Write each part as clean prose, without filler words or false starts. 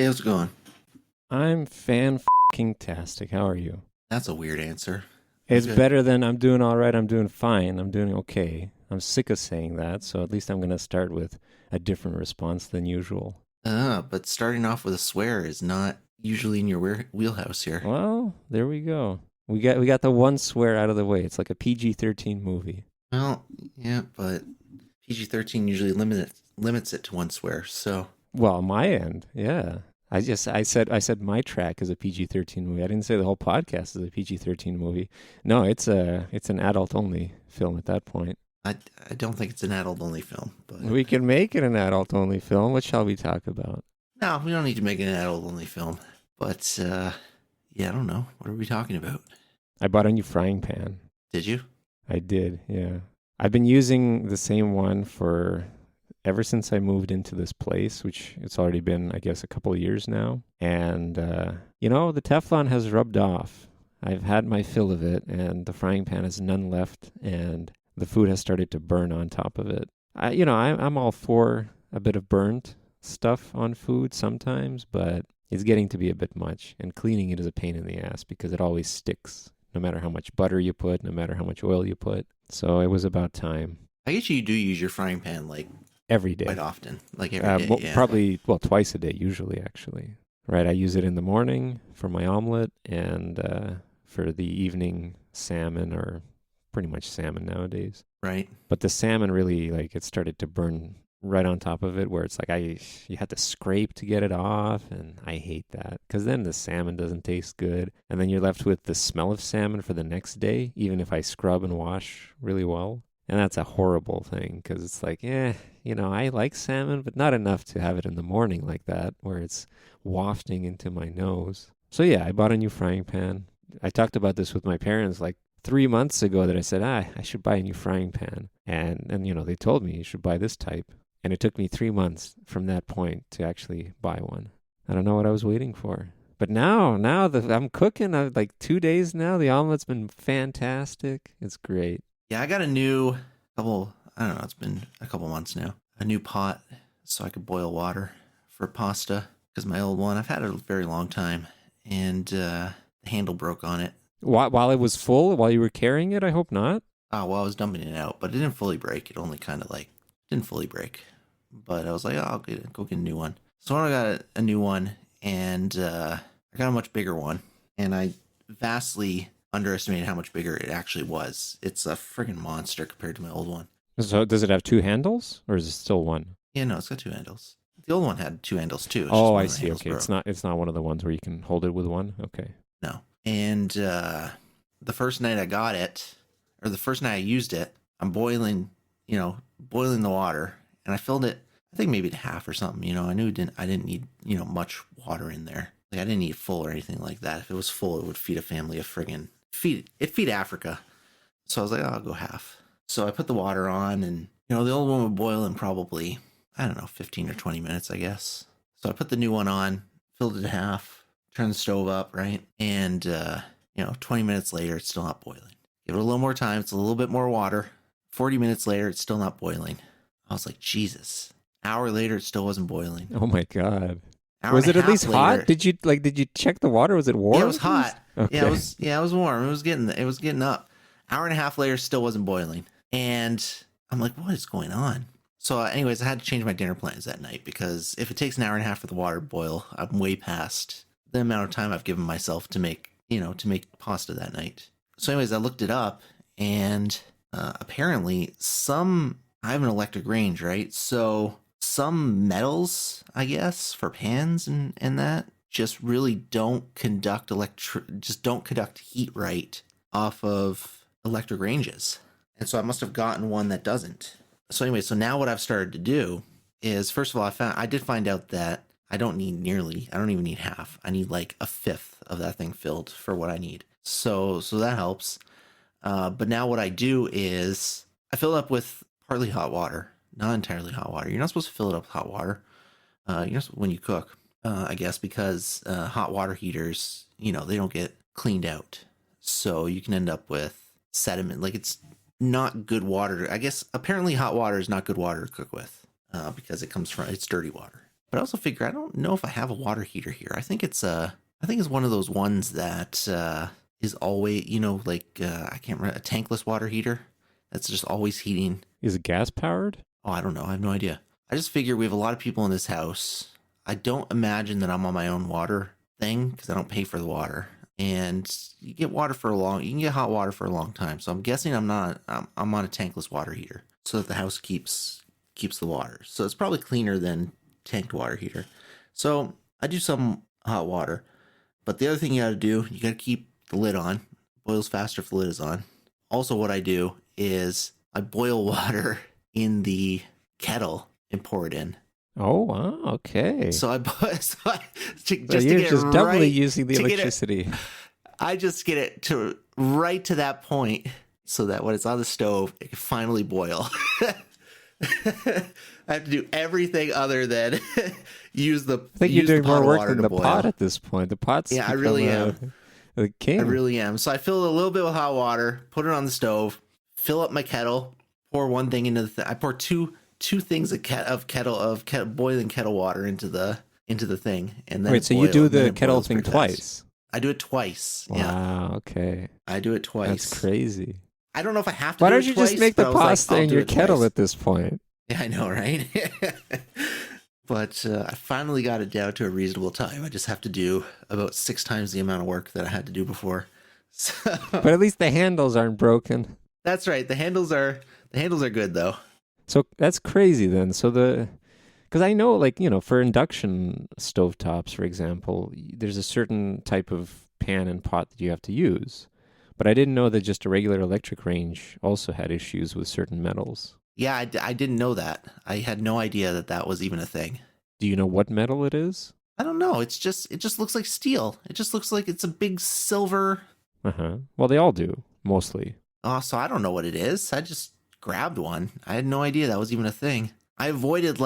Hey, how's it going? I'm fan-tastic. How are you? That's a weird answer. I'm It's good. better than I'm doing all right, I'm doing fine, I'm doing okay. I'm sick of saying that, so at least I'm going to start with a different response than usual. But starting off with a swear is not usually in your wheelhouse here. Well, there we go. We got the one swear out of the way. It's like a PG-13 movie. Well, yeah, but PG-13 usually limits it to one swear. So, Well, on my end, yeah. I said my track is a PG-13 movie. I didn't say the whole podcast is a PG-13 movie. No, it's an adult only film at that point. I I don't think it's an adult-only film, but We can make it an adult only film. What shall we talk about? no, we don't need to make it an adult-only film. But yeah, I don't know. What are we talking about? I bought a new frying pan. Did you? I did, yeah. I've been using the same one for ever since I moved into this place, which it's already been, I guess, a couple of years now. And, the Teflon has rubbed off. I've had my fill of it, and the frying pan has none left, and the food has started to burn on top of it. I'm all for a bit of burnt stuff on food sometimes, but it's getting to be a bit much. And cleaning it is a pain in the ass because it always sticks, no matter how much butter you put, no matter how much oil you put. So it was about time. I guess you do use your frying pan like Every quite day. often, like every day. Yeah. Probably, well, twice a day, usually, actually. Right. I use it in the morning for my omelet and for the evening salmon, or pretty much salmon nowadays. Right. But the salmon really, like, it started to burn right on top of it, where it's like you had to scrape to get it off, and I hate that because then the salmon doesn't taste good, and then you're left with the smell of salmon for the next day, even if I scrub and wash really well. And that's a horrible thing because it's like, I like salmon, but not enough to have it in the morning like that, where it's wafting into my nose. So yeah, I bought a new frying pan. I talked about this with my parents like 3 months ago that I said, I should buy a new frying pan. And they told me you should buy this type. And it took me 3 months from that point to actually buy one. I don't know what I was waiting for. But now that I'm cooking, like 2 days now, the omelet's been fantastic. It's great. Yeah, I got a new couple, I don't know, it's been a couple months now. A new pot so I could boil water for pasta because my old one, I've had it a very long time, and the handle broke on it. While it was full, while you were carrying it, I hope not. Oh, well, I was dumping it out, but it didn't fully break. It only kind of didn't fully break. But I was like, oh, I'll go get a new one. So I got a new one, and I got a much bigger one, and I vastly underestimated how much bigger it actually was. It's a freaking monster compared to my old one. So does it have two handles, or is it still one? Yeah, no, it's got two handles. The old one had two handles too. It's just Oh, one I of the see. handles Okay, broke. it's not one of the ones where you can hold it with one. Okay. No. And the first night I got it, or the first night I used it, I'm boiling the water, and I filled it, I think maybe to half or something. I knew I didn't need, much water in there. Like I didn't need full or anything like that. If it was full, it would feed a family of feed Africa. So I was like, oh, I'll go half. So I put the water on, and the old one would boil in probably, I don't know, 15 or 20 minutes, I guess. So I put the new one on, filled it to half, turned the stove up, right? And 20 minutes later, it's still not boiling. Give it a little more time, it's a little bit more water. 40 minutes later, it's still not boiling. I was like, Jesus. Hour later, it still wasn't boiling. Oh my God. Hour Was and it a at least half hot? later- Did you check the water? Was it warm? Yeah, it was hot. Okay. Yeah, it was warm. It was getting up. Hour and a half later, still wasn't boiling. And I'm like, what is going on? So anyways, I had to change my dinner plans that night because if it takes an hour and a half for the water to boil, I'm way past the amount of time I've given myself to make pasta that night. So anyways, I looked it up, and apparently I have an electric range, right? So some metals, I guess, for pans and that just really don't conduct heat right off of electric ranges. And so I must have gotten one that doesn't. So anyway, so now what I've started to do is, first of all, I did find out that I don't even need half. I need like a fifth of that thing filled for what I need. So that helps. But now what I do is I fill it up with partly hot water, not entirely hot water. You're not supposed to fill it up with hot water. When you cook, I guess, because hot water heaters, they don't get cleaned out. So you can end up with sediment. Like, it's not good water. I guess apparently hot water is not good water to cook with because it's dirty water. But I also figure I don't know if I have a water heater here. I think it's one of those ones that is always, like I can't remember, a tankless water heater that's just always heating. Is it gas powered? Oh, I don't know. I have no idea. I just figure we have a lot of people in this house. I don't imagine that I'm on my own water thing because I don't pay for the water. And you can get hot water for a long time. So I'm guessing I'm on a tankless water heater so that the house keeps the water. So it's probably cleaner than tanked water heater. So I do some hot water. But the other thing you got to do, you got to keep the lid on. Boils faster if the lid is on. Also, what I do is I boil water in the kettle and pour it in. Oh, wow. Okay. So You're just doubly using the electricity. I just get it to right to that point so that when it's on the stove, it can finally boil. I have to do everything other than use the. I think you're doing more work than the pot at this point. The pot's I really am. The king. I really am. So I fill it a little bit with hot water, put it on the stove, fill up my kettle, pour one thing into the. I pour two things of boiling kettle water into the thing, and then wait. So you do the kettle thing twice? I do it twice. Wow. Yeah. Okay. I do it twice. That's crazy. I don't know if I have to. Why do don't it you twice, just make the pasta in your kettle twice. at this point? Yeah, I know, right? But I finally got it down to a reasonable time. I just have to do about 6 times the amount of work that I had to do before. So, but at least the handles aren't broken. That's right. The handles are good though. So that's crazy then. So because I know, like, for induction stovetops, for example, there's a certain type of pan and pot that you have to use. But I didn't know that just a regular electric range also had issues with certain metals. Yeah, I didn't know that. I had no idea that was even a thing. Do you know what metal it is? I don't know. It just looks like steel. It just looks like it's a big silver. Uh-huh. Well, they all do, mostly. Oh, so I don't know what it is. I just grabbed one. I had no idea that was even a thing. I avoided,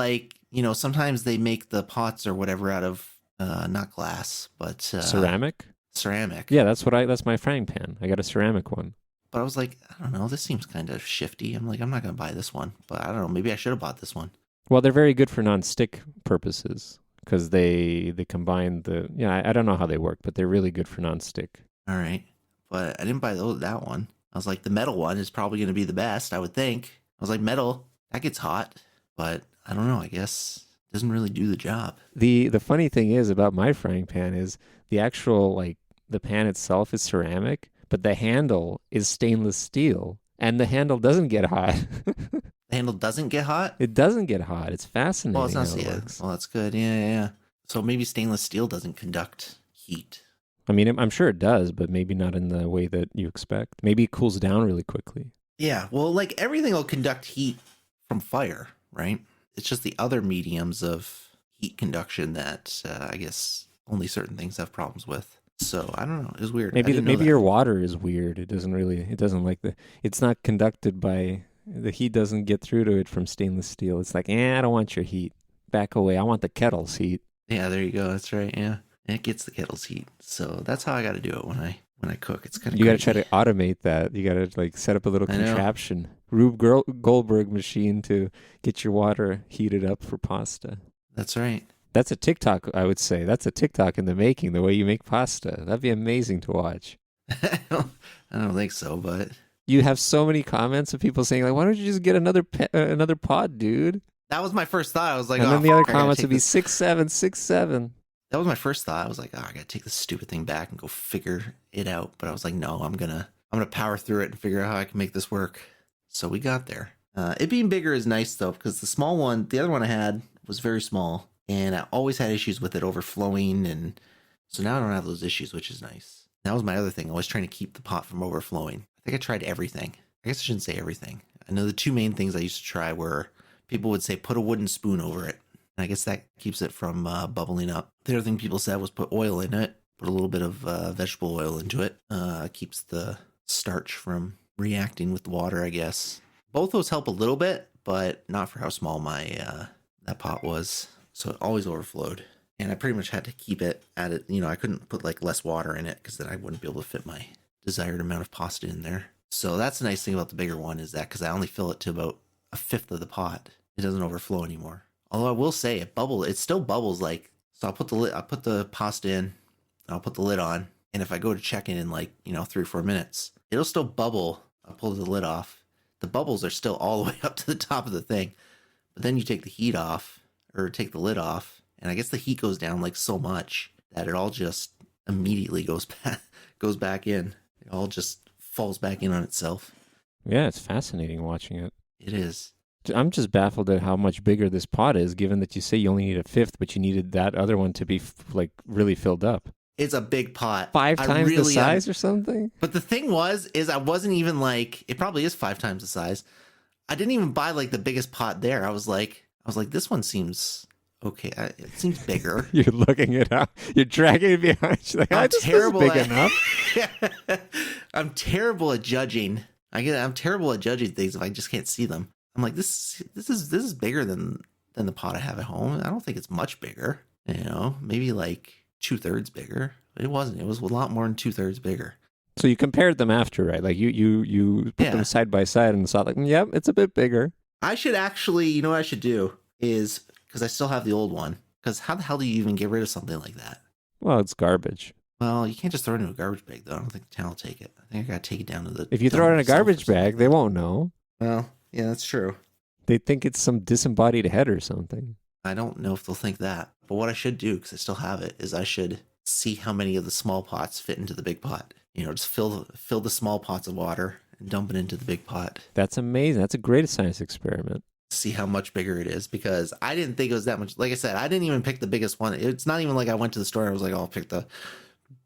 sometimes they make the pots or whatever out of not glass, but ceramic. Ceramic. Yeah, that's my frying pan. I got a ceramic one. But I was like, I don't know, this seems kind of shifty. I'm like, I'm not going to buy this one. But I don't know, maybe I should have bought this one. Well, they're very good for non-stick purposes because they combine I don't know how they work, but they're really good for non-stick. All right. But I didn't buy that one. I was like, the metal one is probably going to be the best, I would think. I was like, metal, that gets hot. But I don't know, I guess it doesn't really do the job. The funny thing is about my frying pan is the actual, the pan itself is ceramic, but the handle is stainless steel, and the handle doesn't get hot. The handle doesn't get hot? It doesn't get hot. It's fascinating. Well, it's not. How it works. Well, that's good. Yeah. So maybe stainless steel doesn't conduct heat. I mean, I'm sure it does, but maybe not in the way that you expect. Maybe it cools down really quickly. Yeah. Well, everything will conduct heat from fire, right? It's just the other mediums of heat conduction that I guess only certain things have problems with. So I don't know. It's weird. Maybe your water is weird. It doesn't like it's not conducted by, the heat doesn't get through to it from stainless steel. It's like, I don't want your heat. Back away. I want the kettle's heat. Yeah, there you go. That's right. Yeah. And it gets the kettle's heat. So that's how I got to do it when I cook. It's kind of, you got to try to automate that. You got to set up a little contraption. Rube Goldberg machine to get your water heated up for pasta. That's right. That's a TikTok, I would say. That's a TikTok in the making, the way you make pasta. That'd be amazing to watch. I don't think so, but you have so many comments of people saying, why don't you just get another pod, dude? That was my first thought. I was like, and then the other comments would be 6'7", 6'7". That was my first thought. I was like, I gotta take this stupid thing back and go figure it out. But I was like, no, I'm gonna power through it and figure out how I can make this work. So we got there. It being bigger is nice though, because the other one I had was very small. And I always had issues with it overflowing, and so now I don't have those issues, which is nice. That was my other thing. I was trying to keep the pot from overflowing. I think I tried everything. I guess I shouldn't say everything. I know the 2 main things I used to try were, people would say put a wooden spoon over it. And I guess that keeps it from bubbling up. The other thing people said was put oil in it, put a little bit of vegetable oil into it. Keeps the starch from reacting with the water, I guess. Both those help a little bit, but not for how small my that pot was. So it always overflowed. And I pretty much had to keep it at it. I couldn't put less water in it because then I wouldn't be able to fit my desired amount of pasta in there. So that's the nice thing about the bigger one is that because I only fill it to about 1/5 of the pot, it doesn't overflow anymore. Although I will say it bubbles. It still bubbles like. So I put the pasta in. I'll put the lid on, and if I go to check in like 3 or 4 minutes, it'll still bubble. I'll pull the lid off. The bubbles are still all the way up to the top of the thing, but then you take the heat off or take the lid off, and I guess the heat goes down like so much that it all just immediately goes back in. It all just falls back in on itself. Yeah, it's fascinating watching it. It is. I'm just baffled at how much bigger this pot is, given that you say you only need a fifth, but you needed that other one to be like really filled up. It's a big pot. 5 times the size or something? But the thing is I wasn't even like, it probably is 5 times the size. I didn't even buy like the biggest pot there. I was like, this one seems okay. It seems bigger. You're looking it up. You're dragging it behind. You're like, I'm terrible big at, enough. I'm terrible at judging. I'm terrible at judging things if I just can't see them. I'm like, this is bigger than the pot I have at home. I don't think it's much bigger. Maybe like 2/3 bigger. But it wasn't. It was a lot more than 2/3 bigger. So you compared them after, right? Like you put them side by side and saw like, yep, it's a bit bigger. I should actually, what I should do is, because I still have the old one, because how the hell do you even get rid of something like that? Well, it's garbage. Well, you can't just throw it in a garbage bag, though. I don't think the town will take it. I think I got to take it down to the... If you throw it in a garbage bag, they won't know. Well, yeah, that's true. They think it's some disembodied head or something. I don't know if they'll think that. But what I should do, because I still have it, is I should see how many of the small pots fit into the big pot. Just fill the small pots of water and dump it into the big pot. That's amazing. That's a great science experiment. See how much bigger it is, because I didn't think it was that much. Like I said, I didn't even pick the biggest one. It's not even like I went to the store and I was like, I'll pick the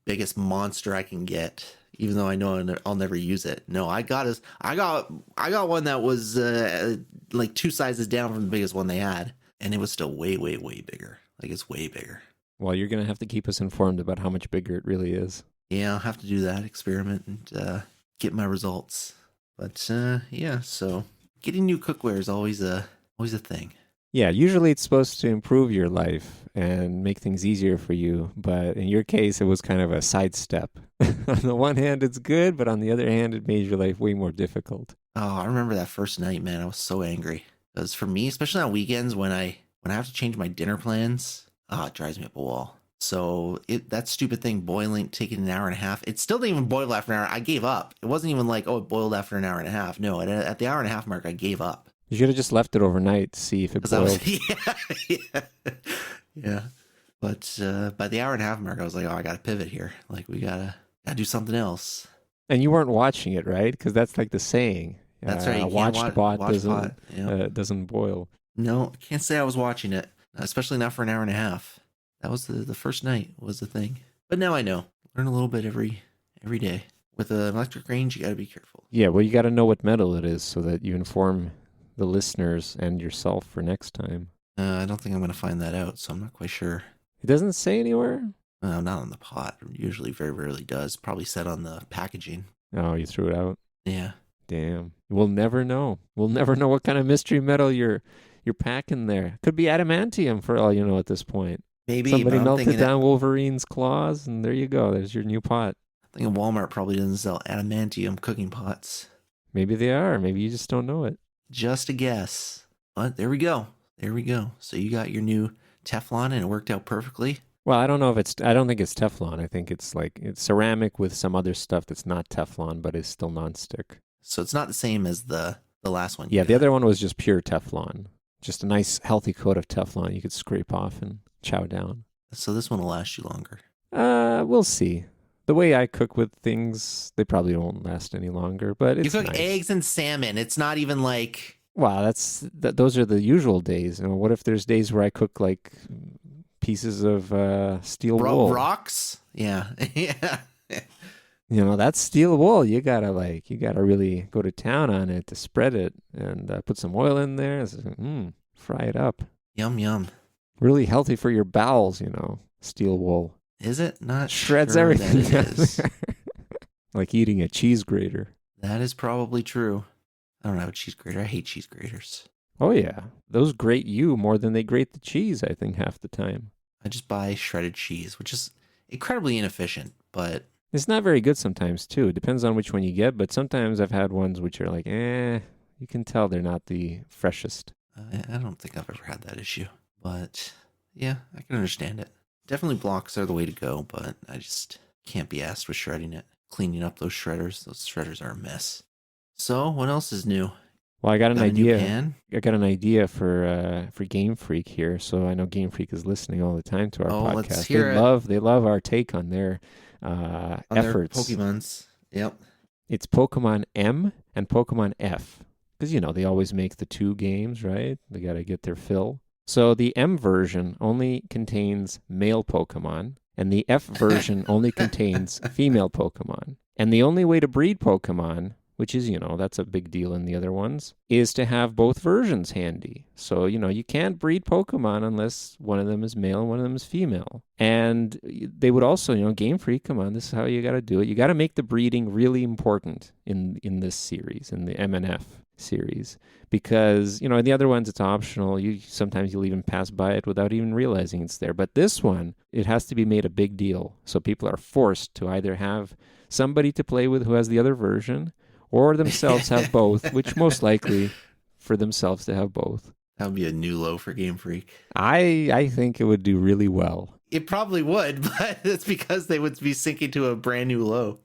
biggest monster I can get, even though I know I'll never use it. No, I got one that was like 2 sizes down from the biggest one they had, and it was still way, way, way bigger. Like, it's way bigger. Well, you're going to have to keep us informed about how much bigger it really is. Yeah, I'll have to do that experiment and get my results. But yeah, so getting new cookware is always a thing. Yeah, usually it's supposed to improve your life and make things easier for you. But in your case, it was kind of a sidestep. On the one hand, it's good, but on the other hand, it made your life way more difficult. Oh, I remember that first night, man. I was so angry. Because for me, especially on weekends when I have to change my dinner plans, it drives me up a wall. So that stupid thing boiling, taking an hour and a half, it still didn't even boil after an hour. I gave up. It wasn't even like, it boiled after an hour and a half. No, at the hour and a half mark, I gave up. You should have just left it overnight to see if it boiled. Yeah. But by the hour and a half mark, I was like, I got to pivot here. Like, we got to do something else. And you weren't watching it, right? Because that's like the saying. That's right. Watched pot doesn't boil. No, can't say I was watching it, especially not for an hour and a half. That was the first night was the thing. But now I know. Learn a little bit every day. With an electric range, you got to be careful. Yeah, well, you got to know what metal it is so that you inform the listeners and yourself for next time. I don't think I'm going to find that out, so I'm not quite sure. It doesn't say anywhere? Not on the pot. It usually very rarely does. Probably said on the packaging. Oh, you threw it out? Yeah. Damn. We'll never know. We'll never know what kind of mystery metal you're packing there. Could be adamantium for all you know at this point. Maybe. Somebody melted down Wolverine's claws, and there you go. There's your new pot. I think Walmart probably doesn't sell adamantium cooking pots. Maybe they are. Maybe you just don't know it. Just a guess. But there we go. So you got your new Teflon, and it worked out perfectly. Well, I don't know if I don't think it's Teflon. I think it's ceramic with some other stuff that's not Teflon, but is still nonstick. So it's not the same as the last one. Yeah, the other one was just pure Teflon. Just a nice, healthy coat of Teflon you could scrape off and chow down. So this one will last you longer. We'll see. The way I cook with things, they probably won't last any longer, but it's You cook nice. eggs and salmon. It's not even like... Wow, those are the usual days. What if there's days where I cook like pieces of steel wool? Rocks? Yeah. Yeah. That's steel wool. You gotta really go to town on it to spread it and put some oil in there. Fry it up. Yum, yum. Really healthy for your bowels, steel wool. Is it? Not Shreds sure everything. that it is. Like eating a cheese grater. That is probably true. I don't have a cheese grater. I hate cheese graters. Oh, yeah. Those grate you more than they grate the cheese, I think, half the time. I just buy shredded cheese, which is incredibly inefficient, but... It's not very good sometimes, too. It depends on which one you get, but sometimes I've had ones which are like, you can tell they're not the freshest. I don't think I've ever had that issue, but yeah, I can understand it. Definitely blocks are the way to go, but I just can't be asked with shredding it. Cleaning up those shredders. Those shredders are a mess. So, what else is new? Well, I got an Got a new idea. pan? I got an idea for Game Freak here. So I know Game Freak is listening all the time to our Oh, podcast. let's hear it. They love our take on their On efforts. their Pokemons. Yep. It's Pokemon M and Pokemon F. Because, they always make the two games, right? They got to get their fill. So the M version only contains male Pokemon, and the F version only contains female Pokemon. And the only way to breed Pokemon, which is, that's a big deal in the other ones, is to have both versions handy. So, you can't breed Pokemon unless one of them is male and one of them is female. And they would also, Game Freak, come on, this is how you got to do it. You got to make the breeding really important in this series, in the MNF series, because, in the other ones, it's optional. Sometimes you'll even pass by it without even realizing it's there. But this one, it has to be made a big deal. So people are forced to either have somebody to play with who has the other version, or themselves have both, which most likely for themselves to have both. That would be a new low for Game Freak. I think it would do really well. It probably would, but it's because they would be sinking to a brand new low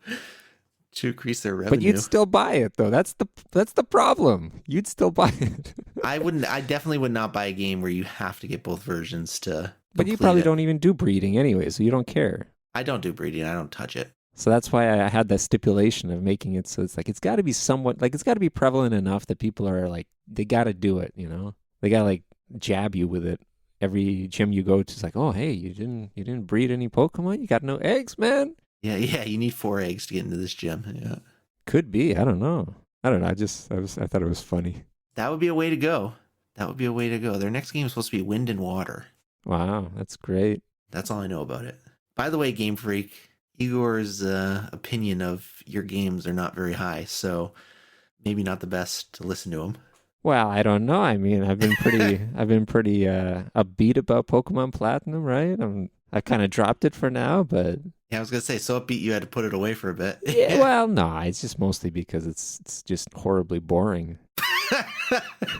to increase their revenue. But you'd still buy it, though. That's the problem. You'd still buy it. I definitely would not buy a game where you have to get both versions to. But you probably don't even do breeding anyway, so you don't care. I don't do breeding. I don't touch it. So that's why I had that stipulation of making it so it's like, it's got to be somewhat, like, it's got to be prevalent enough that people are like, they got to do it, They got to like jab you with it. Every gym you go to, it's like, oh, hey, you didn't breed any Pokemon? You got no eggs, man? Yeah, you need 4 eggs to get into this gym. Yeah. Could be. I don't know. I thought it was funny. That would be a way to go. Their next game is supposed to be Wind and Water. Wow, that's great. That's all I know about it. By the way, Game Freak, Igor's opinion of your games are not very high, so maybe not the best to listen to him. Well, I don't know. I mean, I've been pretty upbeat about Pokemon Platinum, right? I kind of dropped it for now, but yeah, I was gonna say, so upbeat you had to put it away for a bit. Yeah, well, no, it's just mostly because it's just horribly boring.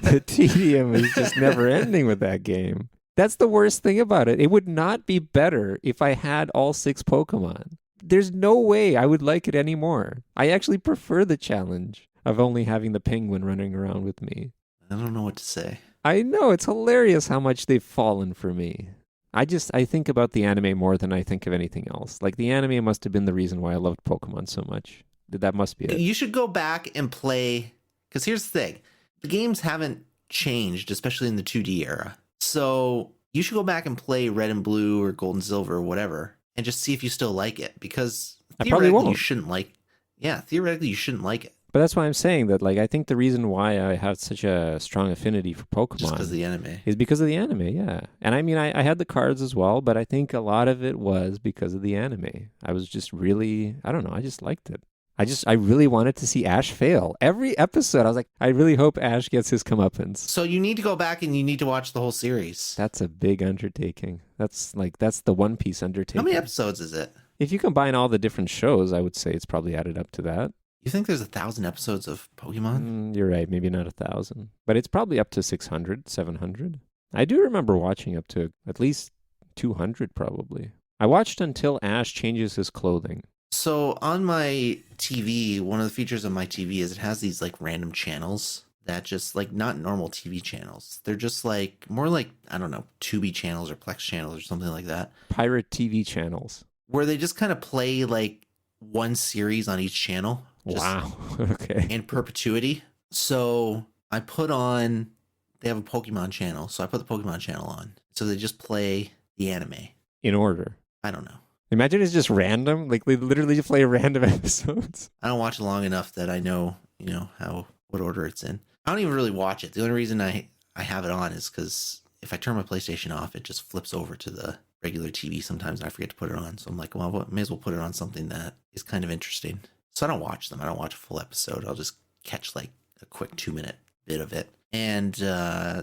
The tedium is just never ending with that game. That's the worst thing about it. It would not be better if I had all 6 Pokemon. There's no way I would like it anymore. I actually prefer the challenge of only having the penguin running around with me. I don't know what to say. I know, it's hilarious how much they've fallen for me. I think about the anime more than I think of anything else. Like, the anime must have been the reason why I loved Pokemon so much. That must be it. You should go back and play, because here's the thing. The games haven't changed, especially in the 2D era. So you should go back and play Red and Blue or Gold and Silver or whatever, and just see if you still like it. Because theoretically, you shouldn't like it. But that's why I'm saying that, like, I think the reason why I have such a strong affinity for Pokemon just because of the anime is because of the anime, yeah. And I mean, I had the cards as well, but I think a lot of it was because of the anime. I was just really, I don't know, I just liked it. I really wanted to see Ash fail. Every episode, I was like, I really hope Ash gets his comeuppance. So you need to go back and you need to watch the whole series. That's a big undertaking. That's the One Piece undertaking. How many episodes is it? If you combine all the different shows, I would say it's probably added up to that. You think there's 1,000 episodes of Pokemon? You're right. Maybe not 1,000. But it's probably up to 600, 700. I do remember watching up to at least 200 probably. I watched until Ash changes his clothing. So on my TV, one of the features of my TV is it has these like random channels that just like not normal TV channels. They're just like more like, I don't know, Tubi channels or Plex channels or something like that. Pirate TV channels. Where they just kind of play like one series on each channel. Wow. Okay. In perpetuity. So I put on, they have a Pokemon channel. So I put the Pokemon channel on. So they just play the anime. In order. I don't know. Imagine it's just random. Like, they literally play random episodes. I don't watch it long enough that I know, what order it's in. I don't even really watch it. The only reason I have it on is because if I turn my PlayStation off, it just flips over to the regular TV sometimes and I forget to put it on. So I'm like, well, may as well put it on something that is kind of interesting. So I don't watch them. I don't watch a full episode. I'll just catch like a quick 2-minute bit of it. And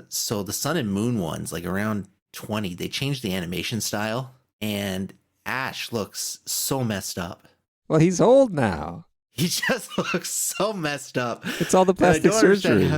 so the Sun and Moon ones, like around 20, they changed the animation style and Ash looks so messed up. Well, he's old now. He just looks so messed up. It's all the plastic surgery.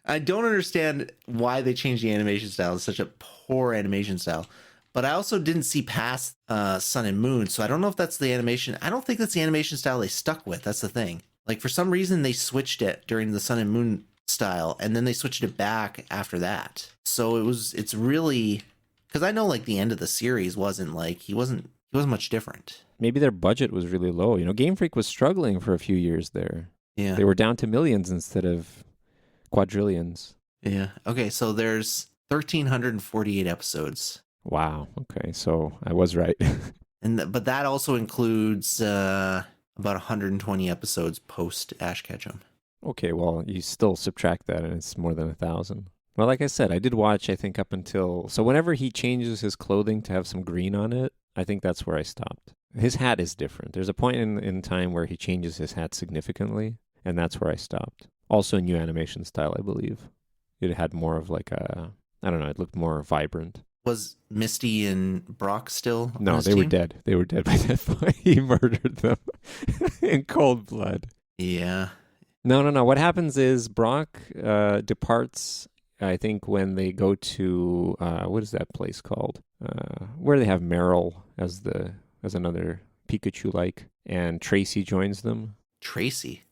I don't understand why they changed the animation style. It's such a poor animation style. But I also didn't see past Sun and Moon, so I don't know if that's the animation. I don't think that's the animation style they stuck with. That's the thing. Like, for some reason, they switched it during the Sun and Moon style, and then they switched it back after that. So it's really... Because I know, like, the end of the series wasn't, like, he wasn't much different. Maybe their budget was really low. You know, Game Freak was struggling for a few years there. Yeah. They were down to millions instead of quadrillions. Yeah. Okay, so there's 1,348 episodes. Wow. Okay, so I was right. But that also includes about 120 episodes post Ash Ketchum. Okay, well, you still subtract that and it's more than 1,000. Well, like I said, I did watch, I think, up until... So whenever he changes his clothing to have some green on it, I think that's where I stopped. His hat is different. There's a point in time where he changes his hat significantly, and that's where I stopped. Also a new animation style, I believe. It had more of like a... I don't know, it looked more vibrant. Was Misty and Brock still on No, his they were team? dead. They were dead by that point. He murdered them in cold blood. Yeah. No. What happens is Brock departs, I think, when they go to, what is that place called? Where they have Meryl as another Pikachu-like, and Tracy joins them. Tracy.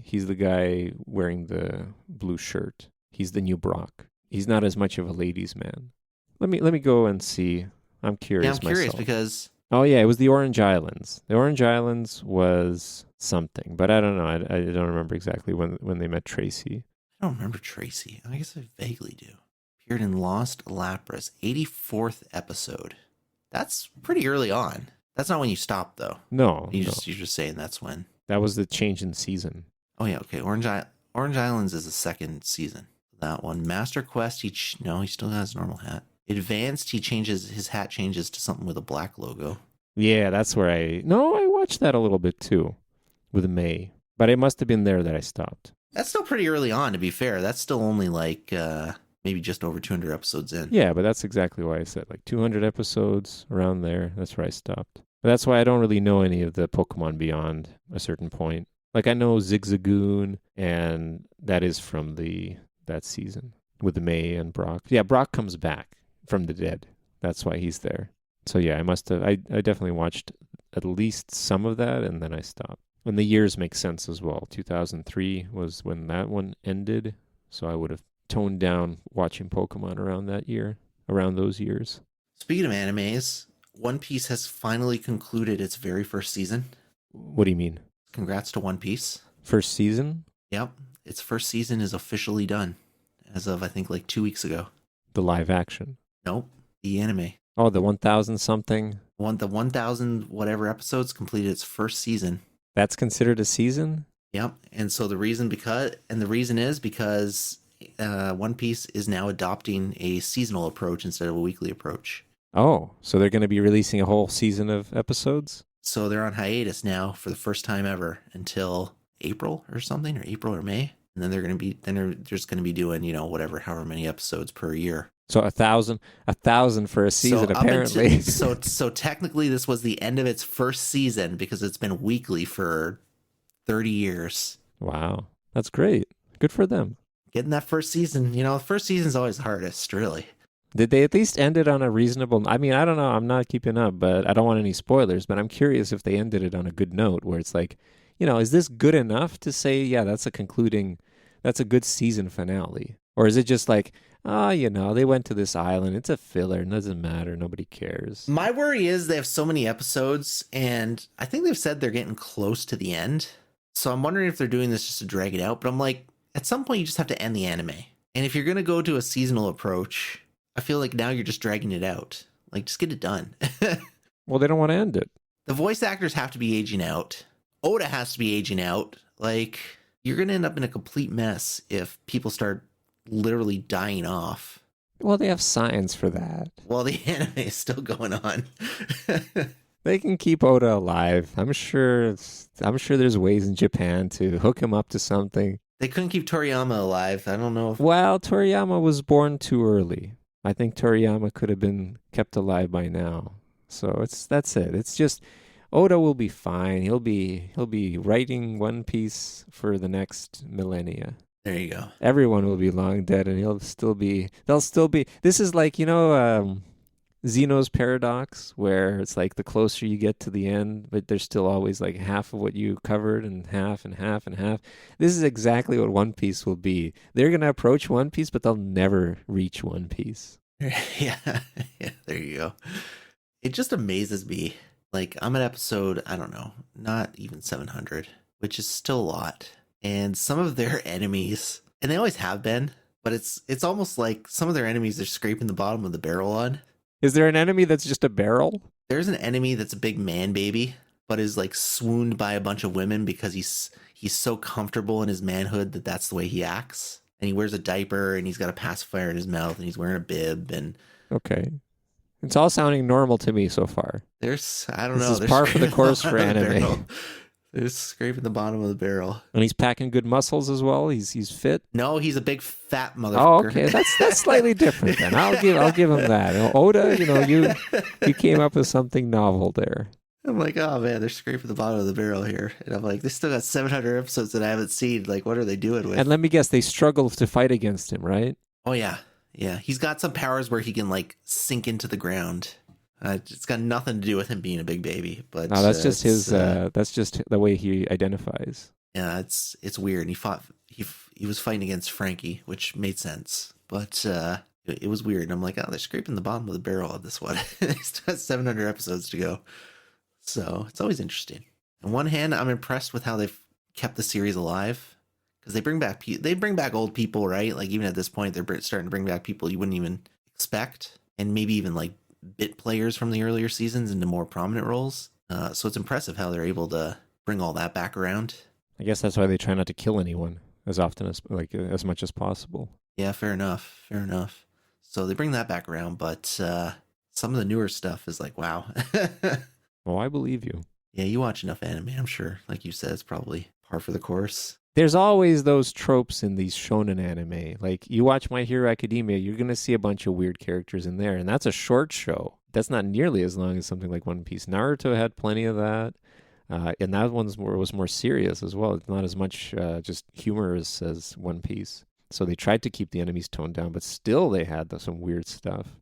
He's the guy wearing the blue shirt. He's the new Brock. He's not as much of a ladies' man. Let me go and see. I'm curious myself. Yeah, I'm curious because... Oh, yeah, it was the Orange Islands. The Orange Islands was something, but I don't know. I don't remember exactly when they met Tracy. I don't remember Tracy. I guess I vaguely do. Appeared in Lost Lapras, 84th episode. That's pretty early on. That's not when you stop, though. No. You're just saying that's when. That was the change in season. Oh, yeah, okay. Orange Islands is the second season. That one. Master Quest, he still has his normal hat. Advanced, his hat changes to something with a black logo. Yeah, that's where I watched that a little bit too with May, but it must have been there that I stopped. That's still pretty early on, to be fair. That's still only like maybe just over 200 episodes in. Yeah, but that's exactly why I said like 200 episodes around there. That's where I stopped. But that's why I don't really know any of the Pokemon beyond a certain point. Like I know Zigzagoon, and that is from that season with May and Brock. Yeah, Brock comes back from the dead. That's why he's there. So yeah, I definitely watched at least some of that, and then I stopped. And the years make sense as well. 2003 was when that one ended, so I would have toned down watching Pokemon around those years. Speaking of animes, One Piece has finally concluded its very first season. What do you mean? Congrats to One Piece. First season? Yep, its first season is officially done as of, I think, like 2 weeks ago. The live action? Nope, the anime. Oh, the 1,000 something? The 1,000 whatever episodes completed its first season. That's considered a season? Yep. And so the reason is because One Piece is now adopting a seasonal approach instead of a weekly approach. Oh, so they're going to be releasing a whole season of episodes? So they're on hiatus now for the first time ever until April or something, or April or May. And then they're just going to be doing, however many episodes per year. So 1,000 for a season, apparently. So technically this was the end of its first season because it's been weekly for 30 years. Wow. That's great. Good for them. Getting that first season, the first season's always the hardest, really. Did they at least end it on a reasonable... I mean, I don't know. I'm not keeping up, but I don't want any spoilers, but I'm curious if they ended it on a good note where it's like, is this good enough to say, yeah, that's a good season finale? Or is it just like, they went to this island. It's a filler. It doesn't matter. Nobody cares. My worry is they have so many episodes, and I think they've said they're getting close to the end. So I'm wondering if they're doing this just to drag it out. But I'm like, at some point, you just have to end the anime. And if you're going to go to a seasonal approach, I feel like now you're just dragging it out. Like, just get it done. Well, they don't want to end it. The voice actors have to be aging out. Oda has to be aging out. Like, you're going to end up in a complete mess if people start literally dying off. Well, they have science for that. Well, the anime is still going on. They can keep Oda alive. I'm sure there's ways in Japan to hook him up to something. They couldn't keep Toriyama alive. I don't know if... Well, Toriyama was born too early. I think Toriyama could have been kept alive by now. So that's it. It's just Oda will be fine. He'll be writing One Piece for the next millennia. There you go. Everyone will be long dead, and they'll still be. This is like, Zeno's paradox, where it's like the closer you get to the end, but there's still always like half of what you covered, and half and half and half. This is exactly what One Piece will be. They're going to approach One Piece, but they'll never reach One Piece. Yeah, there you go. It just amazes me. Like, I'm at episode, I don't know, not even 700, which is still a lot. And some of their enemies, and they always have been, but it's almost like some of their enemies are scraping the bottom of the barrel on. Is there an enemy that's just a barrel? There's an enemy that's a big man baby, but is like swooned by a bunch of women because he's so comfortable in his manhood that that's the way he acts. And he wears a diaper, and he's got a pacifier in his mouth, and he's wearing a bib, and okay, it's all sounding normal to me so far. I don't know. This is par for the course for anime. They're scraping the bottom of the barrel, and he's packing good muscles as well. He's fit. No, he's a big fat motherfucker. Oh, okay, that's slightly different then. I'll give him that. Oda, you came up with something novel there. I'm like, oh man, they're scraping the bottom of the barrel here. And I'm like, they still got 700 episodes that I haven't seen. Like, what are they doing with? And let me guess, they struggle to fight against him, right? Oh yeah. Yeah. He's got some powers where he can like sink into the ground. It's got nothing to do with him being a big baby, but no, that's just that's just the way he identifies. Yeah, it's weird. He was fighting against Frankie, which made sense, but it was weird. I'm like, oh, they're scraping the bottom of the barrel of this one. It's got 700 episodes to go. So it's always interesting. On one hand, I'm impressed with how they've kept the series alive, because they bring back old people, right? Like, even at this point, they're starting to bring back people you wouldn't even expect, and maybe even like bit players from the earlier seasons into more prominent roles. So it's impressive how they're able to bring all that back around. I guess that's why they try not to kill anyone as often as much as possible. Yeah, fair enough. So they bring that back around, but some of the newer stuff is like, wow. Well, I believe you. Yeah, you watch enough anime, I'm sure. Like you said, it's probably par for the course. There's always those tropes in these shonen anime. Like, you watch My Hero Academia, you're going to see a bunch of weird characters in there, and that's a short show. That's not nearly as long as something like One Piece. Naruto had plenty of that, and that was more serious as well. It's not as much just humorous as One Piece. So they tried to keep the enemies toned down, but still they had some weird stuff.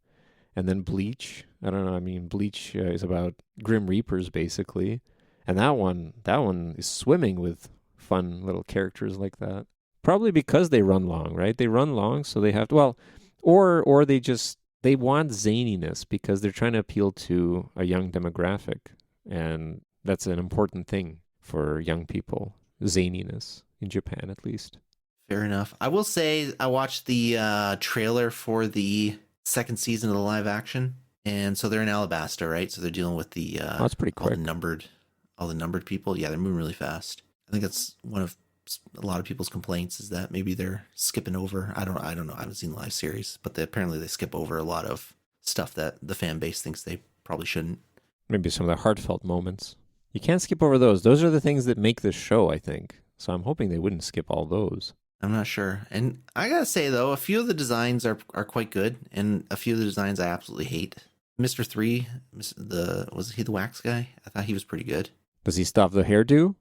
And then Bleach. I don't know. I mean, Bleach is about Grim Reapers, basically. And that one is swimming with fun little characters like that. Probably because they run long, right? They run long, so they have to, well, or they want zaniness because they're trying to appeal to a young demographic. And that's an important thing for young people. Zaniness, in Japan at least. Fair enough. I will say I watched the trailer for the second season of the live action, and so they're in Alabasta, right? So they're dealing with the that's pretty quick. all the numbered people. Yeah, they're moving really fast. I think that's one of a lot of people's complaints, is that maybe they're skipping over. I don't know. I haven't seen the live series, but apparently they skip over a lot of stuff that the fan base thinks they probably shouldn't. Maybe some of the heartfelt moments. You can't skip over those. Those are the things that make this show, I think. So I'm hoping they wouldn't skip all those. I'm not sure. And I gotta say, though, a few of the designs are quite good, and a few of the designs I absolutely hate. Mr. 3, was he the wax guy? I thought he was pretty good. Does he still have the hairdo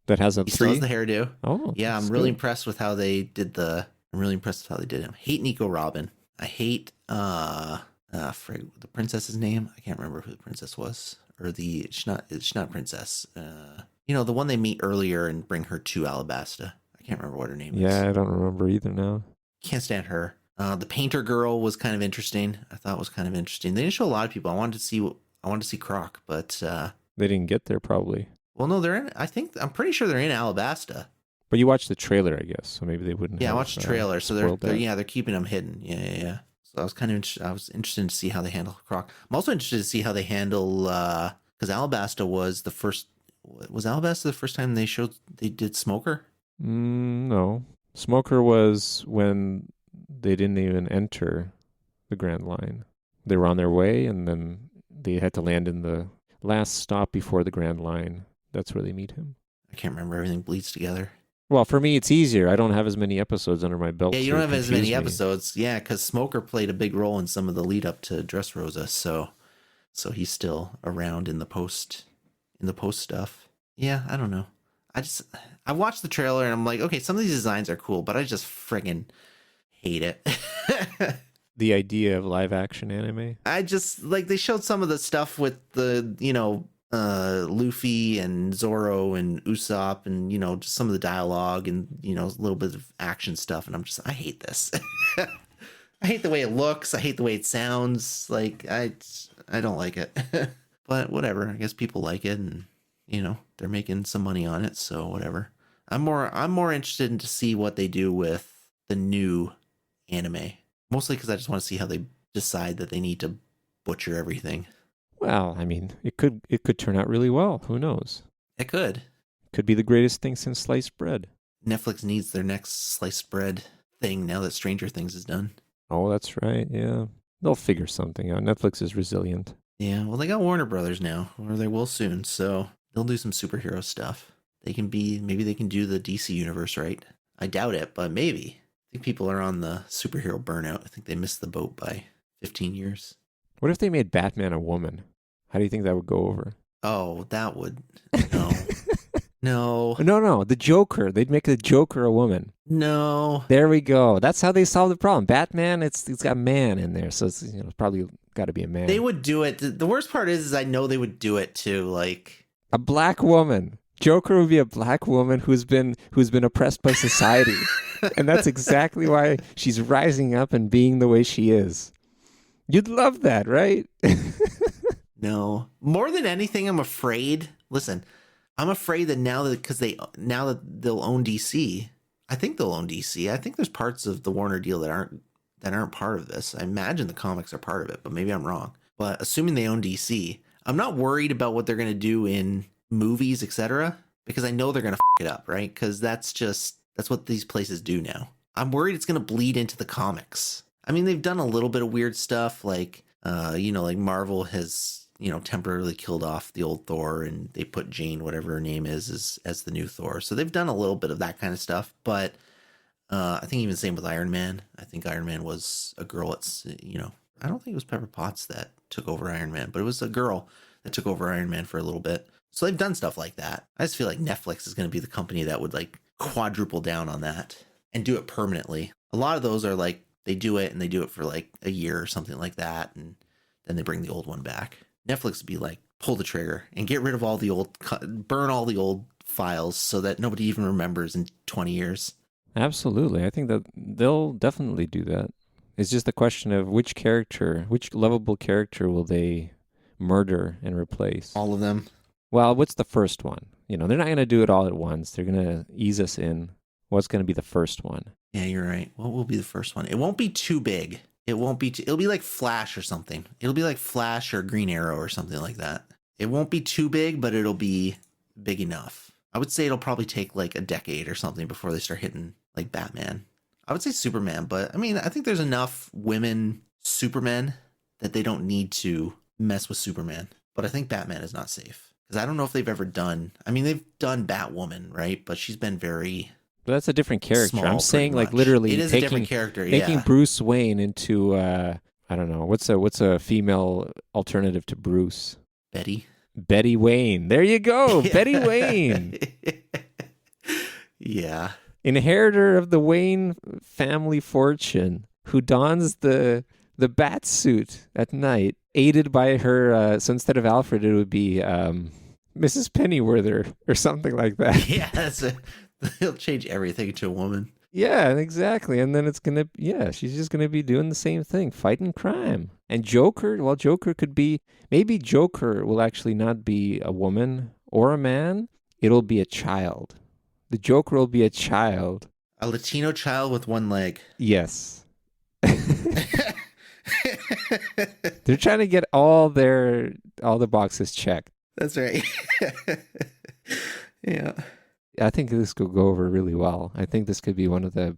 that has a 3? He still has the hairdo. Oh, yeah, I'm really impressed with how they did I'm really impressed with how they did him. I hate Nico Robin. I hate the princess's name. I can't remember who the princess was, or she's not princess. The one they meet earlier and bring her to Alabasta. I can't remember what her name is. Yeah, I don't remember either now. Can't stand her. The painter girl was kind of interesting. I thought it was kind of interesting. They didn't show a lot of people. I wanted to see Croc, but they didn't get there probably. Well, no, I'm pretty sure they're in Alabasta. But you watched the trailer, I guess, so maybe they wouldn't. Yeah, I watched the trailer, so they're keeping them hidden. Yeah. So I was interested to see how they handle Croc. I'm also interested to see how they handle because Alabasta was the first. Was Alabasta the first time they did Smoker? No, Smoker was when they didn't even enter the Grand Line. They were on their way, and then they had to land in the last stop before the Grand Line. That's where they meet him. I can't remember. Everything bleeds together. Well, for me, it's easier. I don't have as many episodes under my belt. Yeah, you don't have as many episodes. Yeah, because Smoker played a big role in some of the lead up to Dressrosa, so he's still around in the post stuff. Yeah, I don't know. I watched the trailer and I'm like, okay, some of these designs are cool, but I just friggin' hate it. The idea of live action anime. I just like they showed some of the stuff with the, Luffy and Zoro and Usopp and, just some of the dialogue and, a little bit of action stuff. And I hate this. I hate the way it looks. I hate the way it sounds. Like, I don't like it. But whatever. I guess people like it and, they're making some money on it. So whatever. I'm more interested in to see what they do with the new anime. Mostly because I just want to see how they decide that they need to butcher everything. Well, I mean, it could turn out really well. Who knows? It could. Could be the greatest thing since sliced bread. Netflix needs their next sliced bread thing now that Stranger Things is done. Oh, that's right. Yeah. They'll figure something out. Netflix is resilient. Yeah, well, they got Warner Brothers now, or they will soon, so they'll do some superhero stuff. Maybe they can do the DC universe right. I doubt it, but maybe. I think people are on the superhero burnout. I think they missed the boat by 15 years. What if they made Batman a woman? How do you think that would go over? Oh, that would... No. No. No. The Joker. They'd make the Joker a woman. No. There we go. That's how they solve the problem. Batman, it's got man in there, so it's probably got to be a man. They would do it. The worst part is I know they would do it too. Like a black woman. Joker would be a black woman who's been oppressed by society. And that's exactly why she's rising up and being the way she is. You'd love that, right? No. More than anything, I'm afraid. Listen, I'm afraid that now that they'll own DC, I think they'll own DC. I think there's parts of the Warner deal that aren't part of this. I imagine the comics are part of it, but maybe I'm wrong. But assuming they own DC, I'm not worried about what they're going to do in movies, etc., because I know they're going to f it up, right? Because that's what these places do now. I'm worried it's going to bleed into the comics. I mean, they've done a little bit of weird stuff, like like Marvel has temporarily killed off the old Thor, and they put Jane, whatever her name is, as the new Thor. So they've done a little bit of that kind of stuff. But I think even same with Iron Man. I think Iron Man was a girl. I don't think it was Pepper Potts that took over Iron Man, but it was a girl that took over Iron Man for a little bit. So they've done stuff like that. I just feel like Netflix is going to be the company that would like quadruple down on that and do it permanently. A lot of those are like, they do it and they do it for like a year or something like that. And then they bring the old one back. Netflix would be like, pull the trigger and get rid of all the burn all the old files so that nobody even remembers in 20 years. Absolutely. I think that they'll definitely do that. It's just a question of which lovable character will they murder and replace? All of them. Well, what's the first one? They're not going to do it all at once. They're going to ease us in. What's going to be the first one? Yeah, you're right. What will be the first one? It won't be too big. It'll be like Flash or something. It'll be like Flash or Green Arrow or something like that. It won't be too big, but it'll be big enough. I would say it'll probably take like a decade or something before they start hitting like Batman. I would say Superman, but I mean, I think there's enough women Supermen that they don't need to mess with Superman. But I think Batman is not safe. Because I don't know if they've ever done... I mean, they've done Batwoman, right? But she's been very... But that's a different character. Small, I'm saying like much. literally it is taking, a different character, making yeah. Bruce Wayne into I don't know, what's a female alternative to Bruce? Betty Wayne. There you go. Betty Wayne. Yeah. Inheritor of the Wayne family fortune, who dons the bat suit at night, aided by her so instead of Alfred it would be Mrs. Pennyworther or something like that. Yeah, they'll change everything to a woman. Yeah, exactly. And then she's just going to be doing the same thing, fighting crime. And Joker maybe Joker will actually not be a woman or a man. It'll be a child. The Joker will be a child. A Latino child with one leg. Yes. They're trying to get all the boxes checked. That's right. Yeah. I think this could go over really well. I think this could be one of the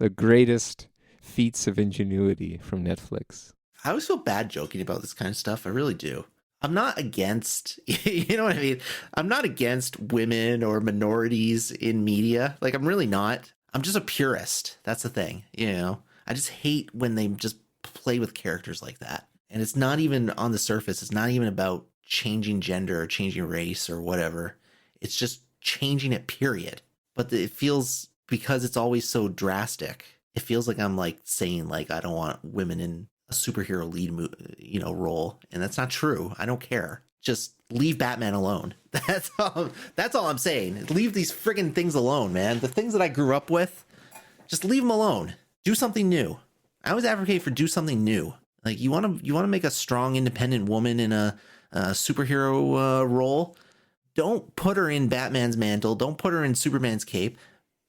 greatest feats of ingenuity from Netflix. I always feel bad joking about this kind of stuff. I really do. I'm not against, you know what I mean? I'm not against women or minorities in media. Like, I'm really not. I'm just a purist. That's the thing, I just hate when they just play with characters like that. And it's not even on the surface. It's not even about changing gender or changing race or whatever. It's just changing it, period. But it feels, because it's always so drastic, it feels like I'm like saying like I don't want women in a superhero lead role, and that's not true. I don't care. Just leave Batman alone. That's all I'm saying. Leave these friggin' things alone, man. The things that I grew up with, just leave them alone. Do something new. I always advocate for do something new. Like you want to make a strong, independent woman in a superhero role. Don't put her in Batman's mantle. Don't put her in Superman's cape.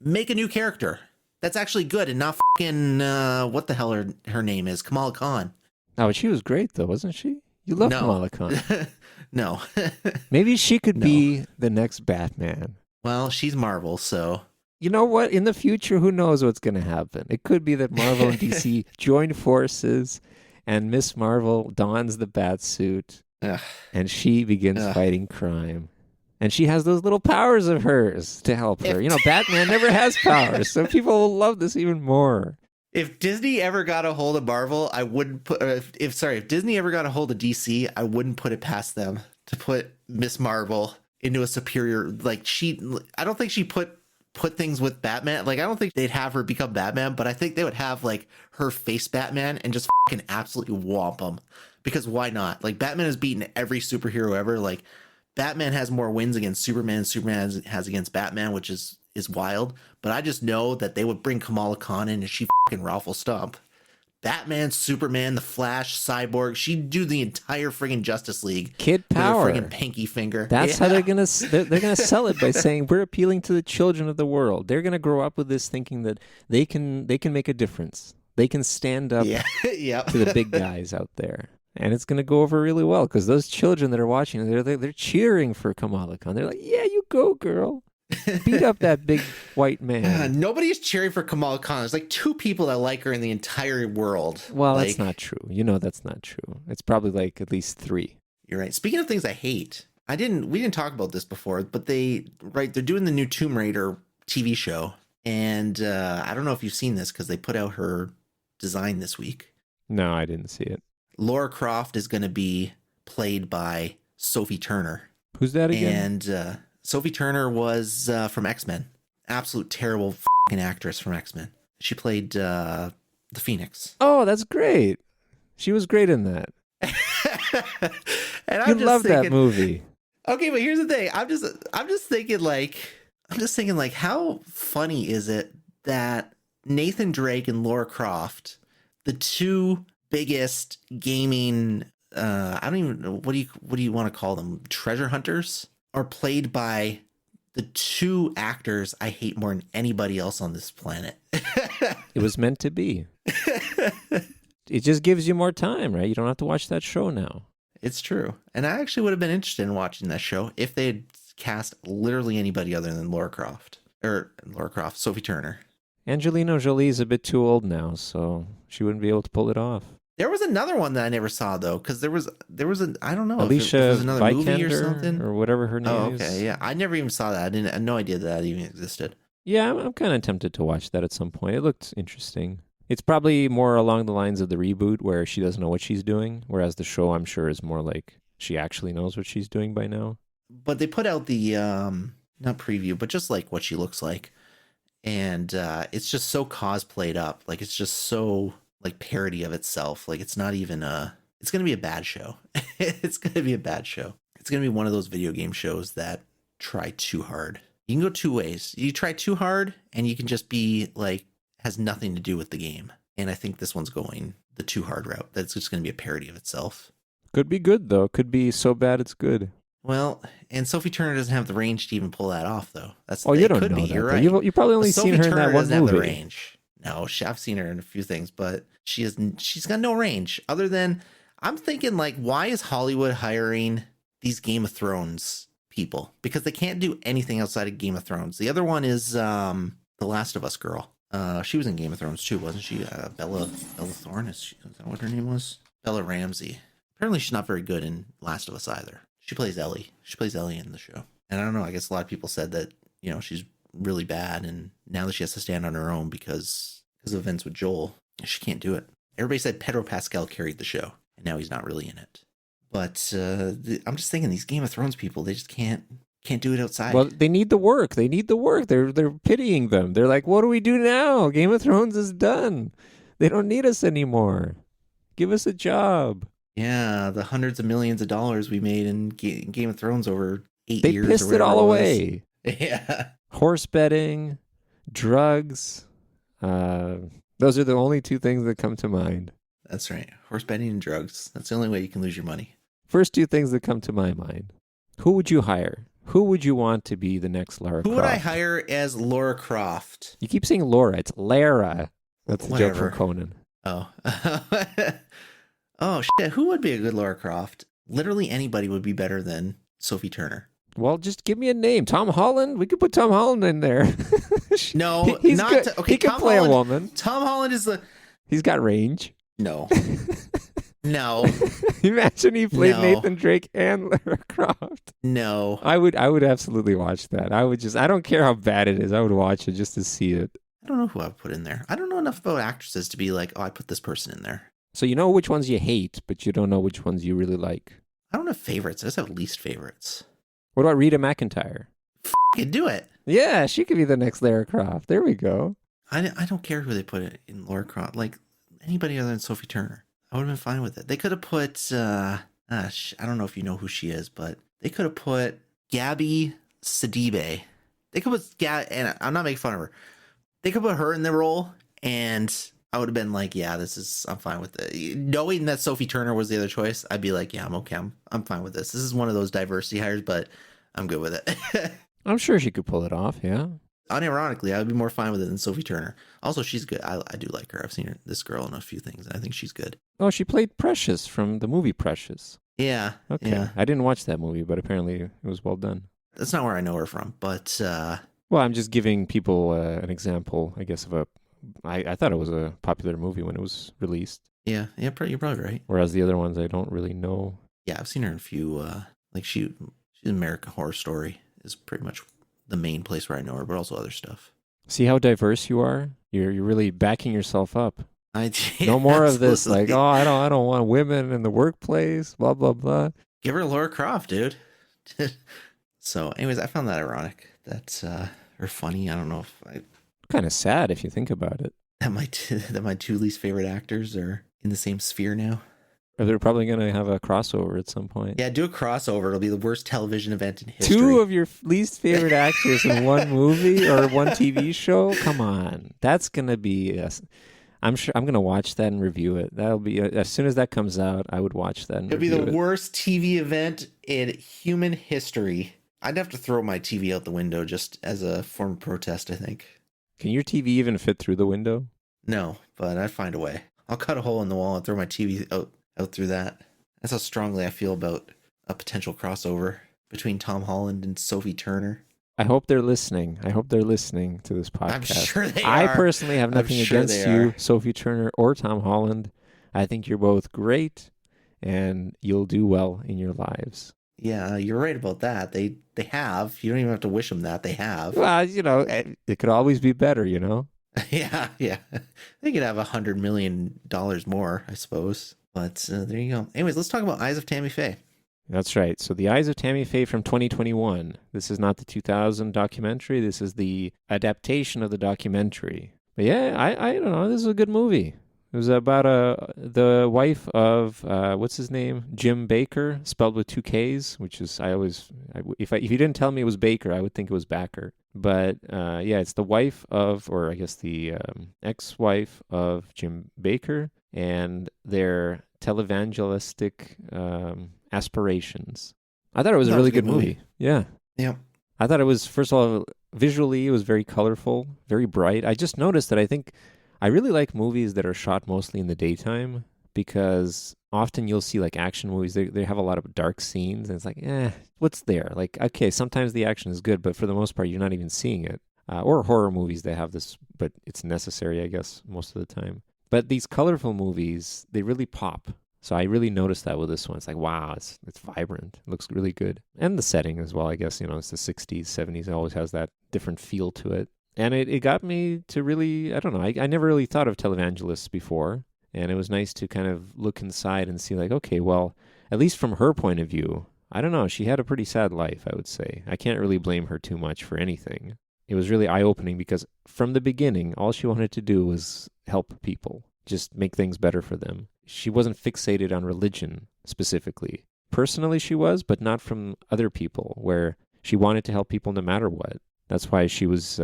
Make a new character that's actually good and not fucking what the hell her name is, Kamala Khan. Oh, but she was great though, wasn't she? You love Kamala Khan. No. Maybe she could be the next Batman. Well, she's Marvel, so. You know what? In the future, who knows what's going to happen? It could be that Marvel and DC join forces and Miss Marvel dons the bat suit and she begins fighting crime. And she has those little powers of hers to help her. Batman never has powers, so people will love this even more. If Disney ever got a hold of Marvel, I wouldn't put. If Disney ever got a hold of DC, I wouldn't put it past them to put Miss Marvel into a superior. I don't think she put things with Batman. Like, I don't think they'd have her become Batman, but I think they would have like her face Batman and just fucking absolutely whomp him. Because why not? Like, Batman has beaten every superhero ever. Like, Batman has more wins against Superman than Superman has against Batman, which is wild. But I just know that they would bring Kamala Khan in and she fucking raffle stomp. Batman, Superman, the Flash, Cyborg. She'd do the entire friggin' Justice League. Kid power. With her friggin' pinky finger. That's how they're gonna sell it, by saying we're appealing to the children of the world. They're gonna grow up with this thinking that they can make a difference. They can stand up to the big guys out there. And it's going to go over really well because those children that are watching, they're cheering for Kamala Khan. They're like, yeah, you go, girl. Beat up that big white man. Nobody's cheering for Kamala Khan. There's like 2 people that like her in the entire world. Well, that's not true. That's not true. It's probably like at least 3. You're right. Speaking of things I hate, we didn't talk about this before, but they're doing the new Tomb Raider TV show. And I don't know if you've seen this because they put out her design this week. No, I didn't see it. Laura Croft is going to be played by Sophie Turner. Who's that again? And Sophie Turner was from X-Men. Absolute terrible fucking actress from X-Men. She played the Phoenix. Oh, that's great. She was great in that. And you love that movie. Okay, but here's the thing. I'm just thinking like how funny is it that Nathan Drake and Laura Croft, the 2 biggest gaming I don't even know, what do you want to call them, treasure hunters, are played by the 2 actors I hate more than anybody else on this planet. It was meant to be. It just gives you more time, right? You don't have to watch that show now. It's true. And I actually would have been interested in watching that show if they had cast literally anybody other than Sophie Turner. Angelina Jolie's a bit too old now, so she wouldn't be able to pull it off. There was another one that I never saw though, because there was I don't know, Alicia if it was another movie or Vikander something or whatever her name is. Oh, okay, yeah, I never even saw that. I had no idea that even existed. Yeah, I'm kind of tempted to watch that at some point. It looked interesting. It's probably more along the lines of the reboot where she doesn't know what she's doing, whereas the show, I'm sure, is more like she actually knows what she's doing by now. But they put out the not preview, but just like what she looks like, and it's just so cosplayed up. Like, it's just so like parody of itself. Like, it's not even it's gonna be a bad show. It's gonna be a bad show. It's gonna be one of those video game shows that try too hard. You can go 2 ways. You try too hard and you can just be like, has nothing to do with the game. And I think this one's going the too hard route. That's just going to be a parody of itself. Could be good, though. Could be so bad it's good. Well, and Sophie Turner doesn't have the range to even pull that off, though. You don't know that. You're right. You've probably only seen her in that one movie. Have the range. No, I've seen her in a few things, but she's got no range. Other than, I'm thinking, like, why is Hollywood hiring these Game of Thrones people? Because they can't do anything outside of Game of Thrones. The other one is the Last of Us girl. She was in Game of Thrones too, wasn't she? Bella Thorne, is that what her name was? Bella Ramsey. Apparently she's not very good in Last of Us either. She plays Ellie. She plays Ellie in the show. And I don't know, I guess a lot of people said that, she's really bad, and now that she has to stand on her own because of events with Joel, she can't do it. Everybody said Pedro Pascal carried the show, and now he's not really in it. But I'm just thinking, these Game of Thrones people, they just can't Can't do it outside. Well, they need the work. They need the work. They're pitying them. They're like, what do we do now? Game of Thrones is done. They don't need us anymore. Give us a job. Yeah, the hundreds of millions of dollars we made in Game of Thrones over 8 They years. pissed it all away. Yeah. Horse betting, drugs. Those are the only two things that come to mind. That's right. Horse betting and drugs. That's the only way you can lose your money. First two things that come to my mind. Who would you hire? Who would you want to be the next Lara Croft? Who would I hire as Lara Croft? You keep saying Laura. It's Lara. That's the joke Whatever. from Conan. Oh. Oh, shit. Who would be a good Lara Croft? Literally anybody would be better than Sophie Turner. Well, just give me a name. Tom Holland? We could put Tom Holland in there. No, he's not good. okay. He can Tom play Holland, a woman. Tom Holland is the... He's got range. No. No. Imagine he played No. Nathan Drake and Lara Croft. No. I would absolutely watch that. I don't care how bad it is. I would watch it just to see it. I don't know who I would put in there. I don't know enough about actresses to be like, oh, I put this person in there. So you know which ones you hate, but you don't know which ones you really like. I don't have favorites. I just have least favorites. What about Rita McEntire? F***ing do it. Yeah, she could be the next Lara Croft. There we go. I don't care who they put it in Lara Croft. Like, anybody other than Sophie Turner. I would have been fine with it. They could have put, I don't know if you know who she is, but they could have put Gabby Sidibe. They could put and I'm not making fun of her. They could put her in the role, and I would have been like, yeah, I'm fine with it. Knowing that Sophie Turner was the other choice, I'd be like, yeah, I'm okay. I'm fine with this. This is one of those diversity hires, but I'm good with it. I'm sure she could pull it off, yeah. Unironically, I would be more fine with it than Sophie Turner. Also, she's good. I do like her. I've seen this girl in a few things, and I think she's good. Oh, she played Precious from the movie Precious. Yeah. Okay. Yeah. I didn't watch that movie, but apparently it was well done. That's not where I know her from, but... Well, I'm just giving people an example, I guess, of I thought it was a popular movie when it was released. Yeah, you're probably right. Whereas the other ones, I don't really know. Yeah, I've seen her in a few, she's American Horror Story is pretty much the main place where I know her, but also other stuff. See how diverse you are? You're really backing yourself up. Yeah, no more of this, absolutely. like, oh, I don't want women in the workplace, blah, blah, blah. Give her Lara Croft, dude. So, anyways, I found that ironic. That's, or funny. I don't know if Kind of sad if you think about it. that my two least favorite actors are in the same sphere now. Or they're probably going to have a crossover at some point. Yeah, do a crossover. It'll be the worst television event in history. Two of your least favorite actors in one movie or one TV show? Come on. That's going to be... I'm sure I'm going to watch that and review it. That'll be... as soon as that comes out, I would watch that and It'll be review the it. worst TV event in human history. I'd have to throw my TV out the window just as a form of protest, I think. Can your TV even fit through the window? No, but I'd find a way. I'll cut a hole in the wall and throw my TV out through that. That's how strongly I feel about a potential crossover between Tom Holland and Sophie Turner. I hope they're listening. I hope they're listening to this podcast. I'm sure they I are. personally have nothing I'm sure against they you, are. Sophie Turner or Tom Holland. I think you're both great, and you'll do well in your lives. Yeah, you're right about that. They have. You don't even have to wish them that. They have. Well, it could always be better, you know? Yeah. They could have $100 million more, I suppose. But there you go. Anyways, let's talk about Eyes of Tammy Faye. That's right. So The Eyes of Tammy Faye from 2021. This is not the 2000 documentary. This is the adaptation of the documentary. But yeah, I don't know. This is a good movie. It was about the wife of, what's his name? Jim Baker, spelled with 2 Ks, which is, if you didn't tell me it was Baker, I would think it was Backer. But yeah, it's the wife of, or I guess the ex-wife of Jim Baker and their televangelistic aspirations. I thought it was a really good movie. Yeah. Yeah. I thought it was, first of all, visually, it was very colorful, very bright. I just noticed that I really like movies that are shot mostly in the daytime because often you'll see like action movies, they have a lot of dark scenes and it's like, what's there? Like, okay, sometimes the action is good, but for the most part, you're not even seeing it. Or horror movies, they have this, but it's necessary, I guess, most of the time. But these colorful movies, they really pop. So I really noticed that with this one. It's like, wow, it's vibrant. It looks really good. And the setting as well, I guess, it's the 60s, 70s. It always has that different feel to it. And it got me to really, I don't know, I never really thought of televangelists before. And it was nice to kind of look inside and see like, okay, well, at least from her point of view, I don't know. She had a pretty sad life, I would say. I can't really blame her too much for anything. It was really eye-opening because from the beginning, all she wanted to do was help people, just make things better for them. She wasn't fixated on religion specifically. Personally, she was, but not from other people, where she wanted to help people no matter what. That's why she was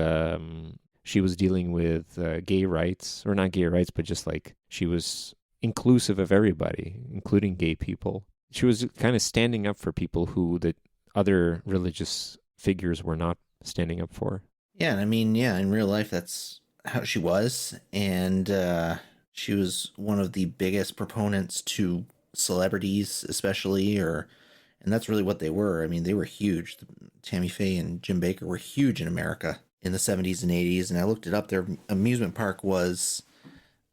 dealing with gay rights, or not gay rights, but just like she was inclusive of everybody, including gay people. She was kind of standing up for people who the other religious figures were not standing up for. Yeah, and I mean, yeah, in real life, that's how she was. And she was one of the biggest proponents to celebrities, especially, and that's really what they were. I mean, they were huge. Tammy Faye and Jim Bakker were huge in America in the 70s and 80s. And I looked it up. Their amusement park was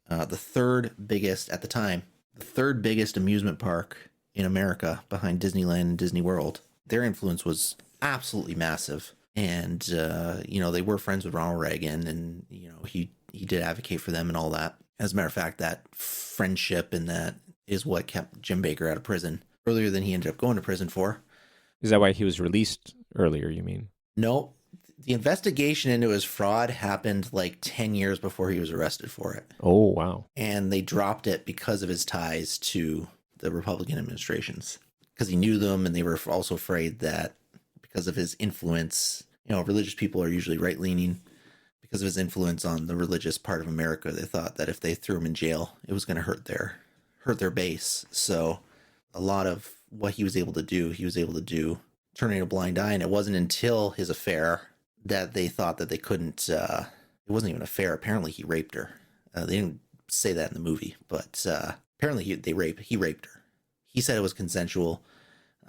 the third biggest at the time, the third biggest amusement park in America behind Disneyland and Disney World. Their influence was absolutely massive. And, they were friends with Ronald Reagan, and, he did advocate for them and all that. As a matter of fact, that friendship and that is what kept Jim Bakker out of prison earlier than he ended up going to prison for. Is that why he was released earlier, you mean? No, the investigation into his fraud happened like 10 years before he was arrested for it. Oh, wow. And they dropped it because of his ties to the Republican administrations, because he knew them, and they were also afraid that because of his influence, religious people are usually right-leaning. Because of his influence on the religious part of America, they thought that if they threw him in jail, it was going to hurt their base. So a lot of what he was able to do, turning a blind eye. And it wasn't until his affair that they thought that they couldn't, it wasn't even an affair. Apparently he raped her. They didn't say that in the movie, but apparently he raped her. He said it was consensual.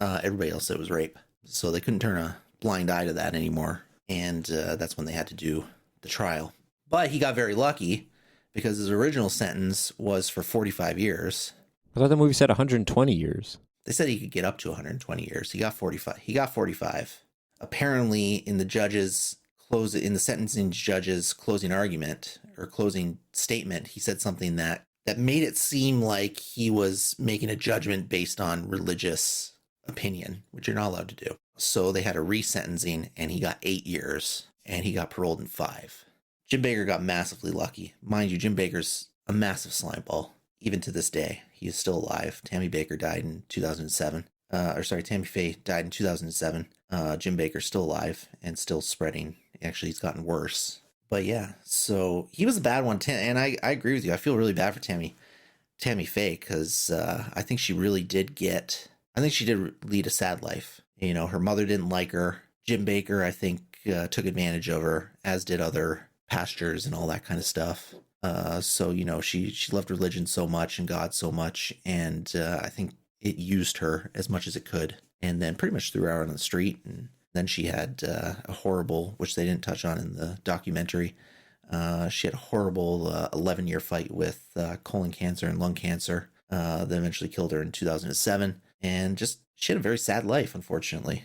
Everybody else said it was rape. So they couldn't turn a blind eye to that anymore. And that's when they had to do the trial. But he got very lucky because his original sentence was for 45 years. I thought the movie said 120 years. They said he could get up to 120 years. He got 45. Apparently, in the sentencing judge's closing argument or closing statement, he said something that made it seem like he was making a judgment based on religious opinion, which you're not allowed to do. So they had a resentencing, and he got 8 years, and he got paroled in 5. Jim Bakker got massively lucky. Mind you, Jim Bakker's a massive slimeball. Even to this day, he is still alive. Tammy Bakker died in 2007. Tammy Faye died in 2007. Jim Bakker's still alive and still spreading. Actually, he's gotten worse. But yeah, so he was a bad one. And I agree with you. I feel really bad for Tammy Faye, because I think she did lead a sad life. Her mother didn't like her. Jim Bakker, I think, took advantage of her, as did other pastors and all that kind of stuff. So she loved religion so much and God so much, and I think it used her as much as it could, and then pretty much threw her out on the street. And then she had a horrible, which they didn't touch on in the documentary, she had a horrible 11-year fight with colon cancer and lung cancer that eventually killed her in 2007. And just, she had a very sad life, unfortunately.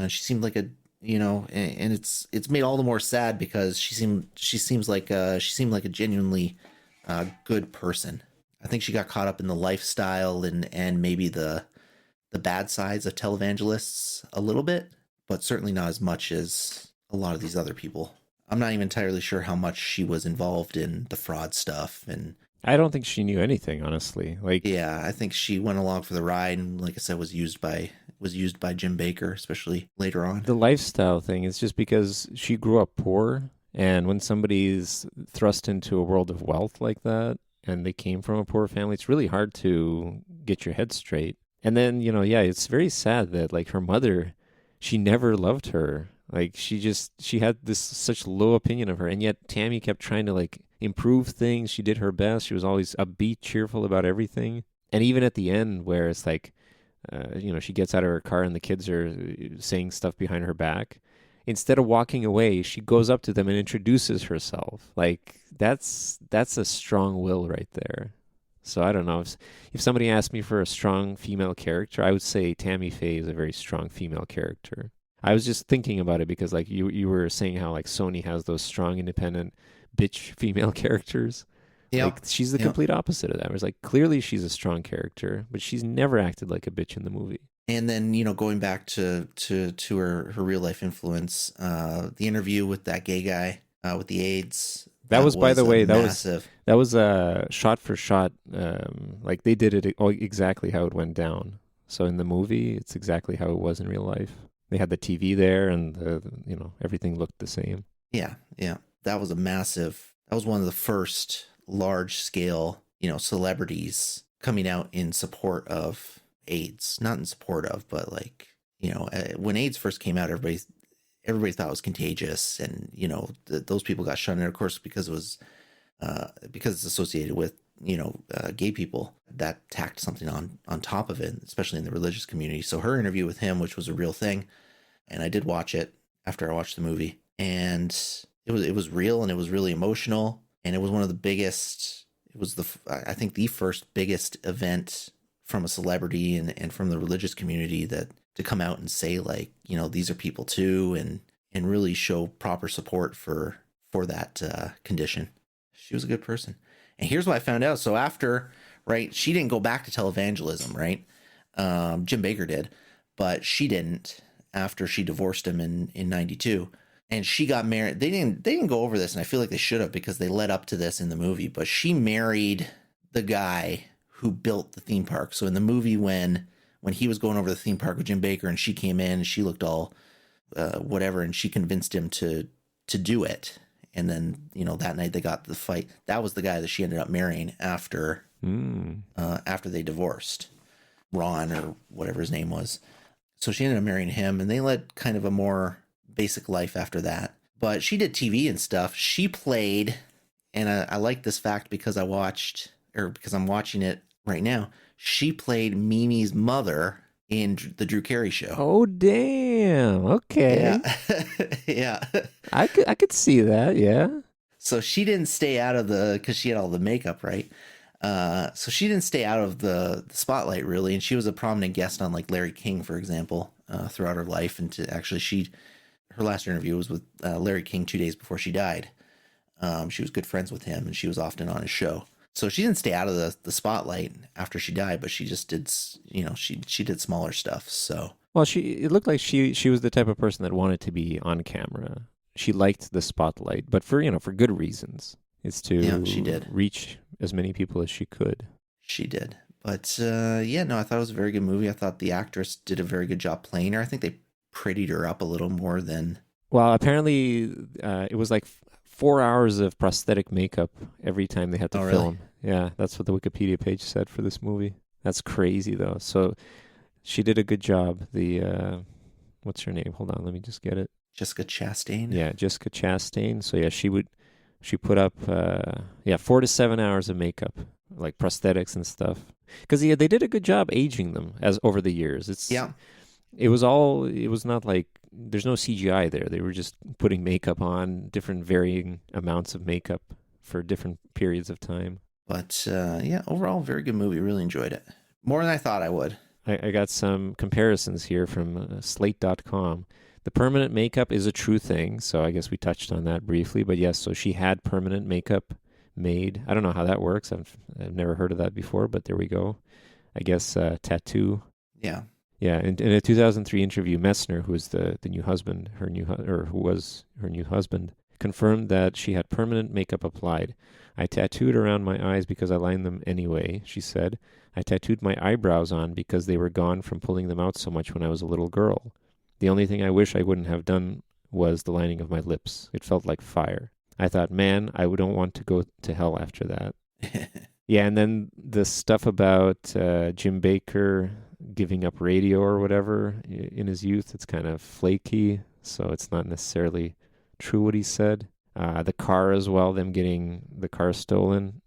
She seemed like and it's made all the more sad because she seemed like a genuinely good person. I think she got caught up in the lifestyle and maybe the bad sides of televangelists a little bit, but certainly not as much as a lot of these other people. I'm not even entirely sure how much she was involved in the fraud stuff, and I don't think she knew anything, honestly. Yeah, I think she went along for the ride, and like I said, was used by Jim Bakker, especially later on. The lifestyle thing is just because she grew up poor, and when somebody's thrust into a world of wealth like that, and they came from a poor family, it's really hard to get your head straight. And then, it's very sad that her mother, she never loved her. She had this such low opinion of her, and yet Tammy kept trying to improve things. She did her best. She was always upbeat, cheerful about everything. And even at the end where it's she gets out of her car and the kids are saying stuff behind her back, instead of walking away, she goes up to them and introduces herself. That's a strong will right there. So I don't know. If somebody asked me for a strong female character, I would say Tammy Faye is a very strong female character. I was just thinking about it because you were saying how Sony has those strong, independent, bitch female characters. Yeah. She's the complete opposite of that. It's clearly she's a strong character, but she's never acted like a bitch in the movie. And then, going back to her real life influence, the interview with that gay guy with the AIDS, That that was, by was the a way, massive. that was a shot for shot. Like they did it exactly how it went down. So in the movie, it's exactly how it was in real life. They had the TV there, and everything looked the same. Yeah, yeah. That was a massive. That was one of the first large scale, celebrities coming out in support of AIDS. Not in support of, but like, when AIDS first came out, everybody thought it was contagious, and those people got shunned. And of course, because it was because it's associated with gay people, that tacked something on top of it, especially in the religious community. So her interview with him, which was a real thing, and I did watch it after I watched the movie, and it was real, and it was really emotional, and it was one of the biggest. It was I think the first biggest event from a celebrity and from the religious community that to come out and say, like, these are people too, and really show proper support for that condition. She was a good person. And here's what I found out. So after, right, she didn't go back to televangelism, right? Jim Bakker did, but she didn't after she divorced him in 92. And she got married. They didn't go over this, and I feel like they should have, because they led up to this in the movie. But she married the guy who built the theme park. So in the movie, when he was going over the theme park with Jim Bakker, and she came in and she looked all whatever, and she convinced him to do it. And then, that night they got the fight. That was the guy that she ended up marrying after they divorced, Ron or whatever his name was. So she ended up marrying him, and they led kind of a more basic life after that. But she did TV and stuff. She played, and I like this fact because I'm watching it right now. She played Mimi's mother in the Drew Carey Show. Oh, damn. Okay. Yeah. Yeah. I could see that, yeah. So she didn't stay out of because she had all the makeup, right? So she didn't stay out of the spotlight, really. And she was a prominent guest on, like, Larry King, for example, throughout her life. And her last interview was with Larry King 2 days before she died. She was good friends with him, and she was often on his show. So she didn't stay out of the spotlight after she died, but she just did, she did smaller stuff. So, well, it looked like she was the type of person that wanted to be on camera. She liked the spotlight, but for good reasons. It's to she did reach as many people as she could. She did. But I thought it was a very good movie. I thought the actress did a very good job playing her. I think they prettied her up a little more than. Well, apparently it was like 4 hours of prosthetic makeup every time they had to film. Really? Yeah, that's what the Wikipedia page said for this movie. That's crazy, though. So she did a good job. The what's her name? Hold on, let me just get it. Jessica Chastain. Yeah, Jessica Chastain. So yeah, she put up 4 to 7 hours of makeup, like prosthetics and stuff. Because they did a good job aging them as over the years. It was not like there's no CGI there. They were just putting makeup on, different varying amounts of makeup for different periods of time. But overall, very good movie. Really enjoyed it. More than I thought I would. I got some comparisons here from Slate.com. The permanent makeup is a true thing, so I guess we touched on that briefly. But yes, so she had permanent makeup made. I don't know how that works. I've never heard of that before, but there we go. I guess tattoo. Yeah. Yeah, in a 2003 interview, Messner, who was the new husband, who was her new husband, confirmed that she had permanent makeup applied. I tattooed around my eyes because I lined them anyway, she said. I tattooed my eyebrows on because they were gone from pulling them out so much when I was a little girl. The only thing I wish I wouldn't have done was the lining of my lips. It felt like fire. I thought, man, I don't want to go to hell after that. Yeah, and then the stuff about Jim Bakker giving up radio or whatever in his youth, it's kind of flaky, so it's not necessarily true what he said. The car as well, them getting the car stolen,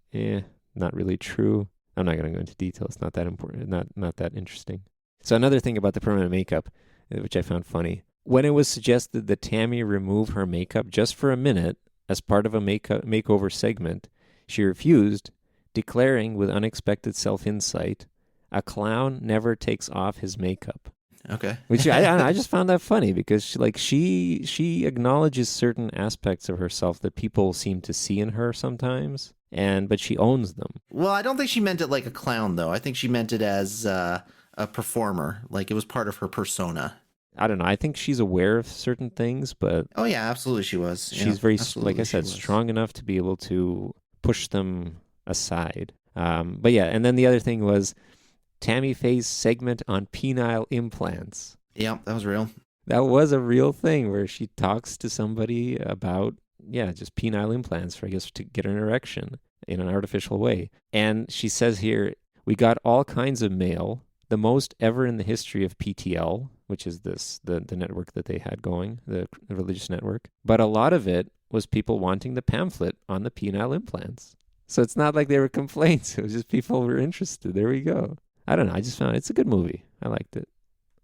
not really true. I'm not going to go into detail. It's not that important, not that interesting. So another thing about the permanent makeup, which I found funny, when it was suggested that Tammy remove her makeup just for a minute as part of a makeover segment, she refused, declaring with unexpected self-insight, a clown never takes off his makeup. Okay. Which I just found that funny because she acknowledges certain aspects of herself that people seem to see in her sometimes, but she owns them. Well, I don't think she meant it like a clown, though. I think she meant it as a a performer. Like it was part of her persona. I don't know. I think she's aware of certain things, but Oh yeah, absolutely she was. Yeah, she's very, like absolutely I she said, was. strong enough to be able to push them aside. But yeah, and then the other thing was Tammy Faye's segment on penile implants. Yeah, that was real. That was a real thing where she talks to somebody about, yeah, just penile implants for, I guess, to get an erection in an artificial way. And she says here, we got all kinds of mail, the most ever in the history of PTL, which is the network that they had going, the religious network. But a lot of it was people wanting the pamphlet on the penile implants. So it's not like they were complaints. It was just people were interested. There we go. I don't know. I just found it's a good movie. I liked it.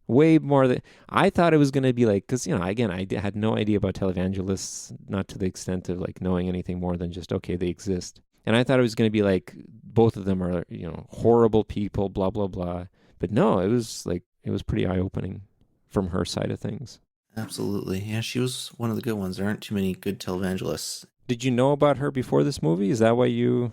Way more than I thought it was going to be, like, because, again, I had no idea about televangelists, not to the extent of like knowing anything more than just, okay, they exist. And I thought it was going to be like both of them are, horrible people, blah, blah, blah. But no, it was pretty eye opening from her side of things. Absolutely. Yeah, she was one of the good ones. There aren't too many good televangelists. Did you know about her before this movie? Is that why you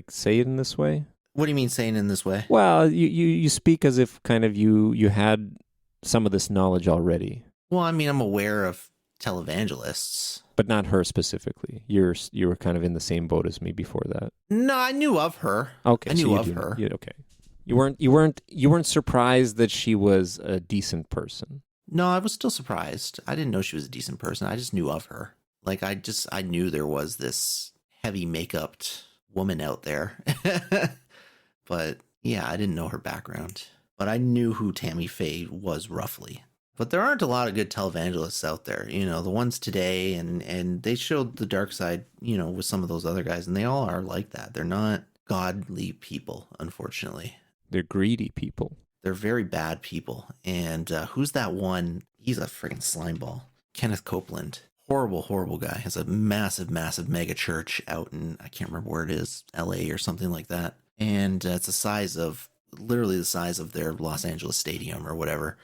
say it in this way? What do you mean saying in this way? Well, you speak as if kind of you had some of this knowledge already. Well, I mean, I'm aware of televangelists, but not her specifically. You were kind of in the same boat as me before that. No, I knew of her. Okay, I knew of her. Okay, you weren't surprised that she was a decent person. No, I was still surprised. I didn't know she was a decent person. I just knew of her. Like I knew there was this heavy makeuped woman out there. But yeah, I didn't know her background. But I knew who Tammy Faye was roughly. But there aren't a lot of good televangelists out there. The ones today, and they showed the dark side, with some of those other guys, and they all are like that. They're not godly people, unfortunately. They're greedy people. They're very bad people. And who's that one? He's a freaking slimeball. Kenneth Copeland. Horrible, horrible guy. Has a massive, massive mega church out in, I can't remember where it is, LA or something like that. And it's literally the size of their Los Angeles stadium or whatever.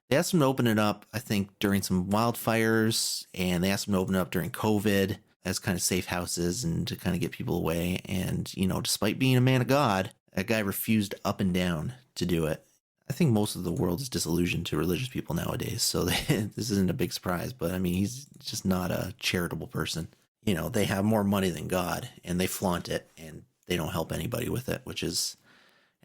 They asked him to open it up, I think, during some wildfires, and they asked him to open it up during COVID as kind of safe houses and to kind of get people away. And, despite being a man of God, that guy refused up and down to do it. I think most of the world is disillusioned to religious people nowadays, so this isn't a big surprise. But, I mean, he's just not a charitable person. They have more money than God, and they flaunt it, and they don't help anybody with it, and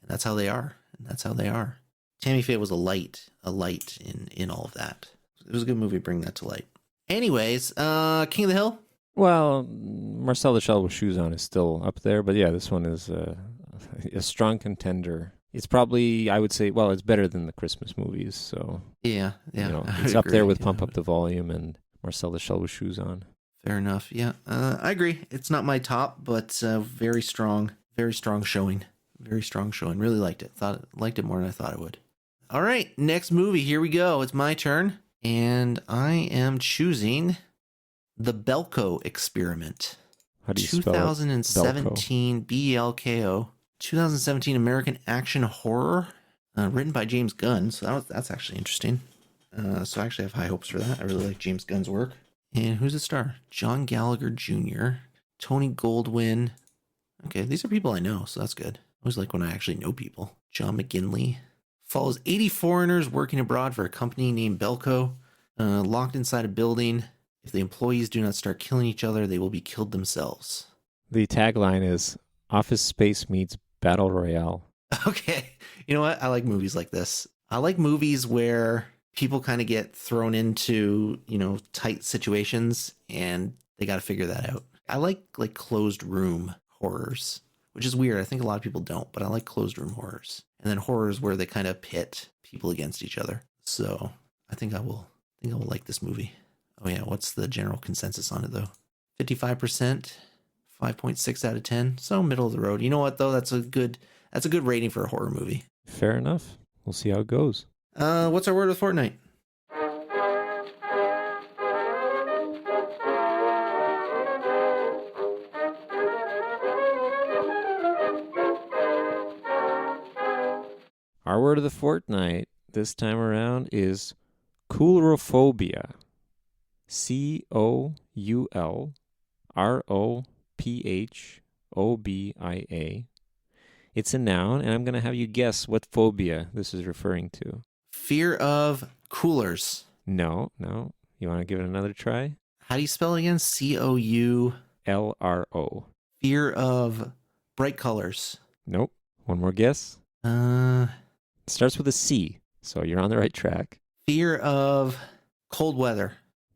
that's how they are. And that's how they are. Tammy Faye was a light in all of that. It was a good movie to bring that to light. Anyways, King of the Hill? Well, Marcel the Shell with Shoes On is still up there, but yeah, this one is a strong contender. It's probably, I would say, well, it's better than the Christmas movies, so yeah, it's up there with Pump Up the Volume and Marcel the Shell with Shoes On. Fair enough. Yeah, I agree. It's not my top, but very strong showing. Very strong showing. Really liked it. Liked it more than I thought I would. All right, next movie. Here we go. It's my turn, and I am choosing The Belko Experiment. How do you spell it? 2017 Belko. 2017 American action horror, written by James Gunn. So that's actually interesting. So I actually have high hopes for that. I really like James Gunn's work. And who's the star? John Gallagher Jr., Tony Goldwyn. Okay, these are people I know, so that's good. I always like when I actually know people. John McGinley. Follows 80 foreigners working abroad for a company named Belko, locked inside a building. If the employees do not start killing each other, they will be killed themselves. The tagline is Office Space meets Battle Royale. Okay. You know what? I like movies like this. I like movies where people kind of get thrown into, tight situations and they got to figure that out. I like closed room horrors, which is weird. I think a lot of people don't, but I like closed room horrors. And then horrors where they kind of pit people against each other. So I think I will like this movie. Oh yeah. What's the general consensus on it though? 55%. 5.6 out of 10. So middle of the road. You know what though? That's a good rating for a horror movie. Fair enough. We'll see how it goes. What's our word of Fortnite? Our word of the fortnight this time around is coulrophobia. COULROPHOBIA. It's a noun, and I'm going to have you guess what phobia this is referring to. Fear of coolers. No. You want to give it another try? How do you spell it again? COU. LRO. Fear of bright colors. Nope. One more guess. Uh, It starts with a C, so you're on the right track. Fear of cold weather.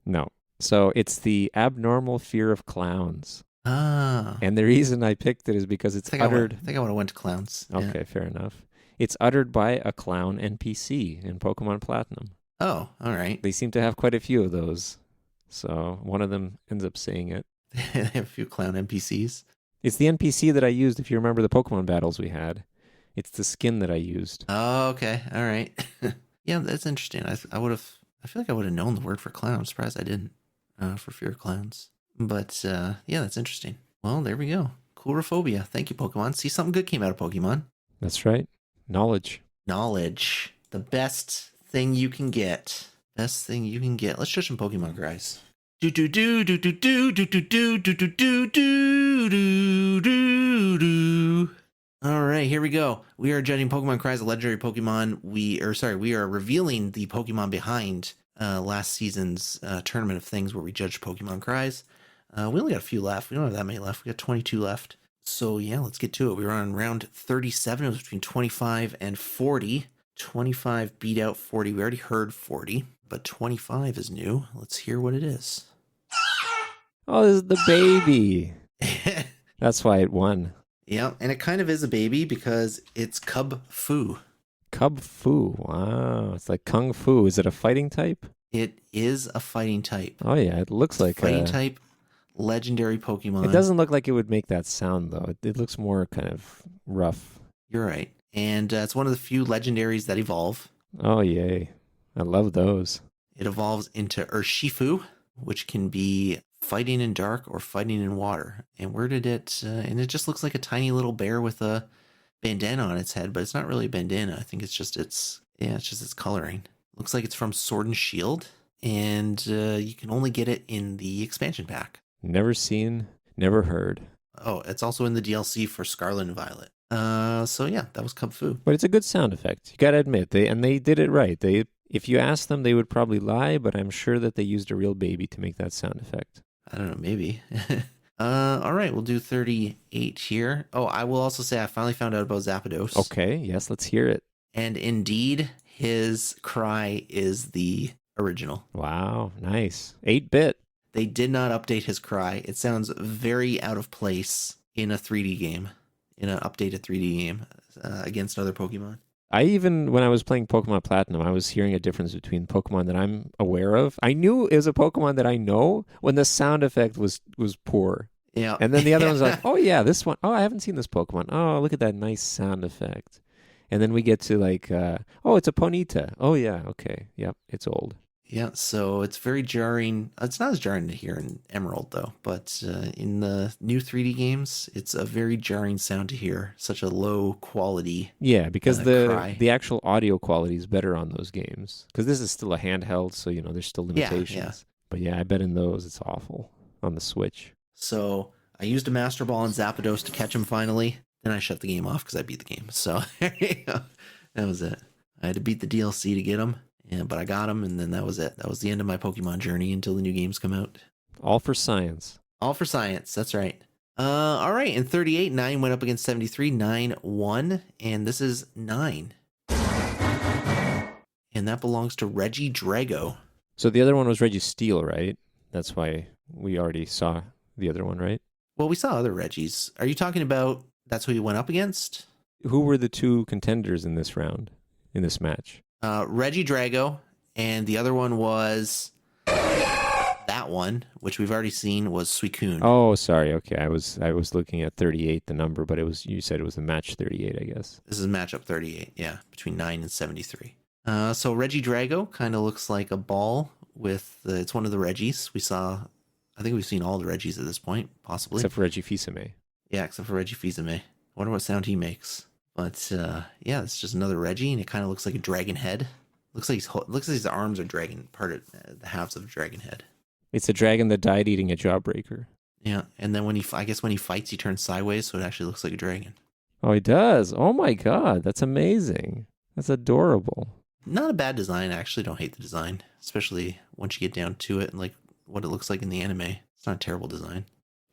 No. So it's the abnormal fear of clowns. Ah. And the reason I picked it is because it's uttered... I think I would have went to clowns. Okay, Yeah. fair enough. It's uttered by a clown NPC in Pokemon Platinum. Oh, all right. They seem to have quite a few of those. So one of them ends up saying it. They have a few clown NPCs. It's the NPC that I used, if you remember the Pokemon battles we had. It's the skin that I used. Oh, okay. All right. Yeah, that's interesting. I feel like I would have known the word for clown. I'm surprised I didn't, for fear of clowns. But, yeah, that's interesting. Well, there we go. Coulrophobia. Thank you, Pokemon. See, something good came out of Pokemon. That's right. Knowledge. Knowledge. The best thing you can get. Best thing you can get. Let's judge some Pokemon cries. Do do do do do do do do do do do do do do do do. All right, here we go. We are judging Pokemon Cries, a legendary Pokemon. We are revealing the Pokemon behind last season's Tournament of Things where we judged Pokemon Cries. We only got a few left. We don't have that many left. We got 22 left. So yeah, let's get to it. We were on round 37. It was between 25 and 40. 25 beat out 40. We already heard 40, but 25 is new. Let's hear what it is. Oh, this is the baby. That's why it won. Yeah, and it kind of is a baby because it's Cub Fu. Cub Fu. Wow. It's like Kung Fu. Is it a fighting type? It is a fighting type. Oh, yeah. It looks like fighting type, legendary Pokemon. It doesn't look like it would make that sound, though. It looks more kind of rough. You're right. And it's one of the few legendaries that evolve. Oh, yay. I love those. It evolves into Urshifu, which can be fighting in dark or fighting in water. And where did it... and it just looks like a tiny little bear with a bandana on its head, but it's not really a bandana. I think it's just its coloring. Looks like it's from Sword and Shield, and you can only get it in the expansion pack. Never seen, never heard. Oh, it's also in the DLC for Scarlet and Violet. So yeah, that was Cub Fu. But it's a good sound effect. You gotta admit, they did it right. If you asked them, they would probably lie, but I'm sure that they used a real baby to make that sound effect. I don't know, maybe. All right, we'll do 38 here. Oh, I will also say I finally found out about Zapdos. Okay, yes, let's hear it. And indeed, his cry is the original. Wow, nice. 8-bit. They did not update his cry. It sounds very out of place in a 3D game, in an updated 3D game against other Pokemon. When I was playing Pokemon Platinum, I was hearing a difference between Pokemon that I'm aware of. I knew it was a Pokemon that I know when the sound effect was poor. Yeah. And then the other one's like, oh yeah, this one. Oh, I haven't seen this Pokemon. Oh, look at that nice sound effect. And then we get to like, oh, it's a Ponyta. Oh yeah, okay. Yep, it's old. Yeah, so it's very jarring. It's not as jarring to hear in Emerald, though, but in the new 3D games, it's a very jarring sound to hear. Such a low quality. Yeah, because cry. the actual audio quality is better on those games. Because this is still a handheld, so, there's still limitations. Yeah. But yeah, I bet in those it's awful on the Switch. So I used a Master Ball and Zapdos to catch him finally. Then I shut the game off because I beat the game. So there you go. That was it. I had to beat the DLC to get him. Yeah, but I got him, and then that was it. That was the end of my Pokemon journey until the new games come out. All for science. All for science, that's right. All right, in 38, 9 went up against 73, 9 won, and this is 9. And that belongs to Reggie Drago. So the other one was Registeel, right? That's why we already saw the other one, right? Well, we saw other Reggies. Are you talking about that's who you went up against? Who were the two contenders in this round, in this match? Reggie Drago, and the other one was that one, which we've already seen, was Suicune. Oh, sorry. Okay, I was looking at 38, the number, but you said it was a match 38, I guess. This is matchup 38, yeah, between 9 and 73. So Reggie Drago kind of looks like a ball with it's one of the Reggies. I think we've seen all the Reggies at this point, possibly. Except for Reggie Fils-Aimé. Yeah, except for Reggie Fils-Aimé. Wonder what sound he makes. But yeah, it's just another Reggie, and it kind of looks like a dragon head. Looks like his arms are dragon, the halves of a dragon head. It's a dragon that died eating a jawbreaker. Yeah, and then when he fights, he turns sideways, so it actually looks like a dragon. Oh, he does. Oh my God, that's amazing. That's adorable. Not a bad design. I actually don't hate the design, especially once you get down to it and like what it looks like in the anime. It's not a terrible design.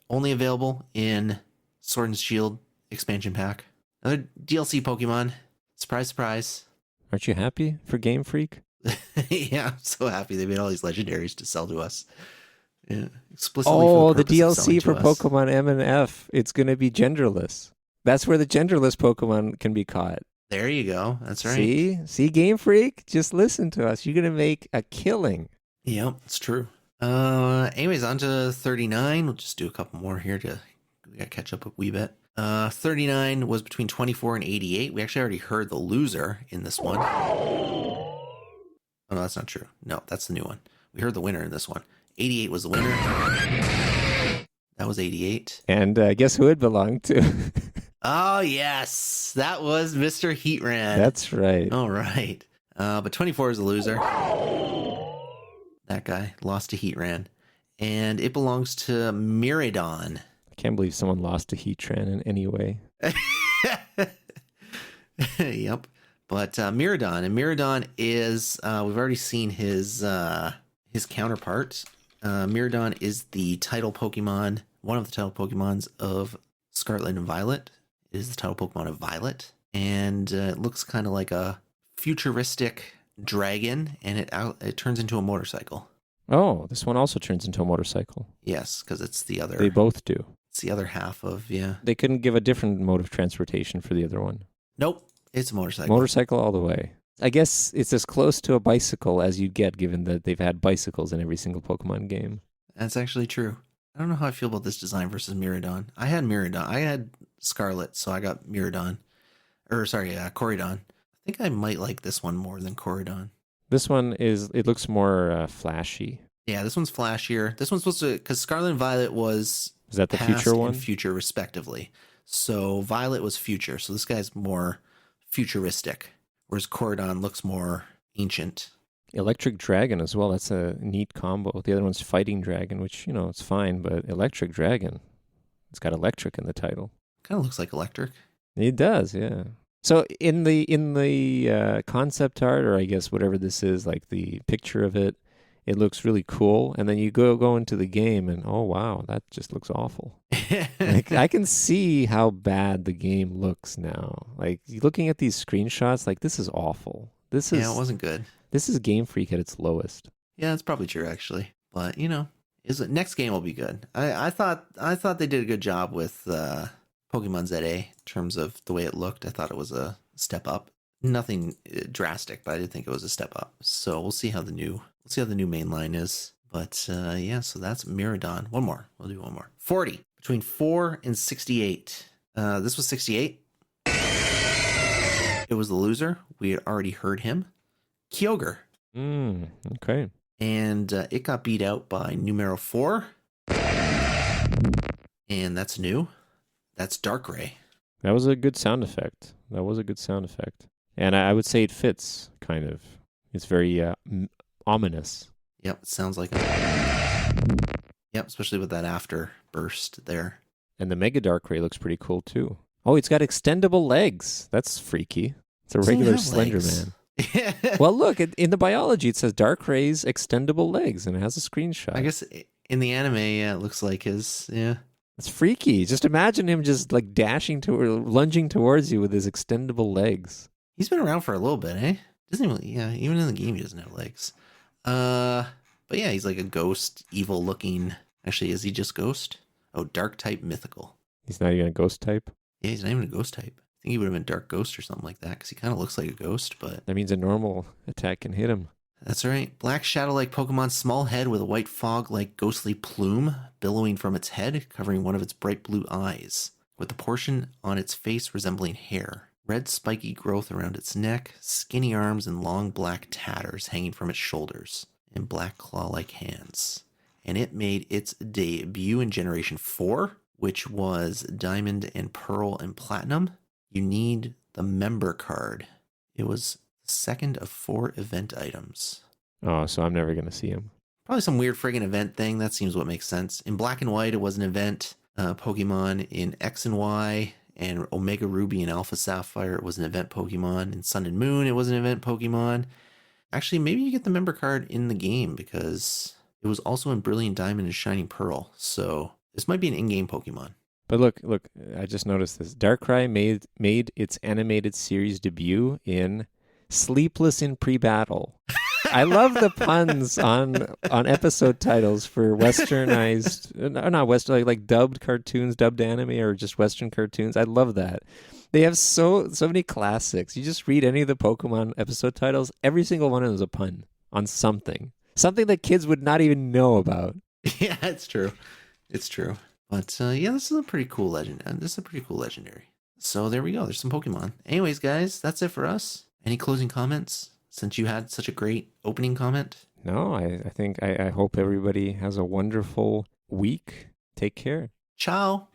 Only available in Sword and Shield expansion pack. Another DLC Pokemon. Surprise, surprise. Aren't you happy for Game Freak? Yeah, I'm so happy they made all these legendaries to sell to us. Yeah, explicitly for Oh, the purpose of selling DLC for to us. Pokemon M and F. It's going to be genderless. That's where the genderless Pokemon can be caught. There you go. That's right. See, Game Freak. Just listen to us. You're going to make a killing. Yep, it's true. Anyways, on to 39. We'll just do a couple more here we gotta catch up a wee bit. 39 was between 24 and 88. We actually already heard the loser in this one. Oh, no, that's not true. No, that's the new one. We heard the winner in this one. 88 was the winner. That was 88. And guess who it belonged to? Oh, yes. That was Mr. Heatran. That's right. All right. But 24 is the loser. That guy lost to Heatran. And it belongs to Miraidon. I can't believe someone lost to Heatran in any way. Yep. But Miraidon. And Miraidon is, we've already seen his counterpart. Miraidon is the title Pokemon, one of the title Pokemons of Scarlet and Violet. It is the title Pokemon of Violet. And it looks kind of like a futuristic dragon, and it turns into a motorcycle. Oh, this one also turns into a motorcycle. Yes, because it's the other. They both do. It's the other half of, yeah. They couldn't give a different mode of transportation for the other one. Nope, it's a motorcycle. Motorcycle all the way. I guess it's as close to a bicycle as you get, given that they've had bicycles in every single Pokemon game. That's actually true. I don't know how I feel about this design versus Miraidon. I had Scarlet, so I got Miraidon. Corydon. I think I might like this one more than Corydon. This one it looks more flashy. Yeah, this one's flashier. This one's supposed to, because Scarlet and Violet was Is that the past future one? and future respectively. So Violet was future. So this guy's more futuristic, whereas Corydon looks more ancient. Electric Dragon as well. That's a neat combo. The other one's Fighting Dragon, which, it's fine, but Electric Dragon, it's got electric in the title. Kind of looks like electric. It does, yeah. So in the concept art, or I guess whatever this is, like the picture of it, it looks really cool. And then you go into the game and, oh, wow, that just looks awful. Like, I can see how bad the game looks now. Like, looking at these screenshots, like, this is awful. It wasn't good. This is Game Freak at its lowest. Yeah, that's probably true, actually. But, next game will be good. I thought they did a good job with Pokemon ZA in terms of the way it looked. I thought it was a step up. Nothing drastic, but I did think it was a step up. So we'll see how the new main line is. But so that's Miraidon. One more. We'll do one more. 40. Between 4 and 68. This was 68. It was the loser. We had already heard him. Kyogre. Okay. And it got beat out by numero 4. And that's new. That's Darkrai. That was a good sound effect. And I would say it fits, kind of. It's very ominous. Yep, it sounds like it. Yep, especially with that after burst there. And the Mega Darkrai looks pretty cool, too. Oh, it's got extendable legs. That's freaky. It's a regular Slender Man. Well, look, in the biology, it says Darkray's extendable legs, and it has a screenshot. I guess in the anime, yeah, it looks like his, yeah. It's freaky. Just imagine him just like lunging towards you with his extendable legs. He's been around for a little bit, eh? Even in the game, he doesn't have legs. But yeah, he's like a ghost, evil looking. Actually, is he just ghost? Oh, dark type mythical. He's not even a ghost type? Yeah, he's not even a ghost type. I think he would have been dark ghost or something like that, because he kind of looks like a ghost, but... That means a normal attack can hit him. That's right. Black shadow-like Pokemon, small head with a white fog-like ghostly plume billowing from its head, covering one of its bright blue eyes, with a portion on its face resembling hair. Red spiky growth around its neck, skinny arms and long black tatters hanging from its shoulders, and black claw-like hands. And it made its debut in Generation 4, which was Diamond and Pearl and Platinum. You need the member card. It was the second of 4 event items. Oh, so I'm never going to see him. Probably some weird friggin' event thing. That seems what makes sense. In Black and White, it was an event Pokemon. In X and Y And Omega Ruby and Alpha Sapphire, it was an event Pokemon. And Sun and Moon, it was an event Pokemon. Actually, maybe you get the member card in the game because it was also in Brilliant Diamond and Shining Pearl. So this might be an in-game Pokemon. But look, I just noticed this. Darkrai made its animated series debut in Sleepless in Pre-Battle. I love the puns on episode titles for westernized, not western, like dubbed cartoons, dubbed anime, or just Western cartoons. I love that. They have so many classics. You just read any of the Pokemon episode titles, every single one of them is a pun on something that kids would not even know about. Yeah, it's true. It's true. But yeah, this is a pretty cool legend. This is a pretty cool legendary. So there we go. There's some Pokemon. Anyways, guys, that's it for us. Any closing comments? Since you had such a great opening comment? No, I think I hope everybody has a wonderful week. Take care. Ciao.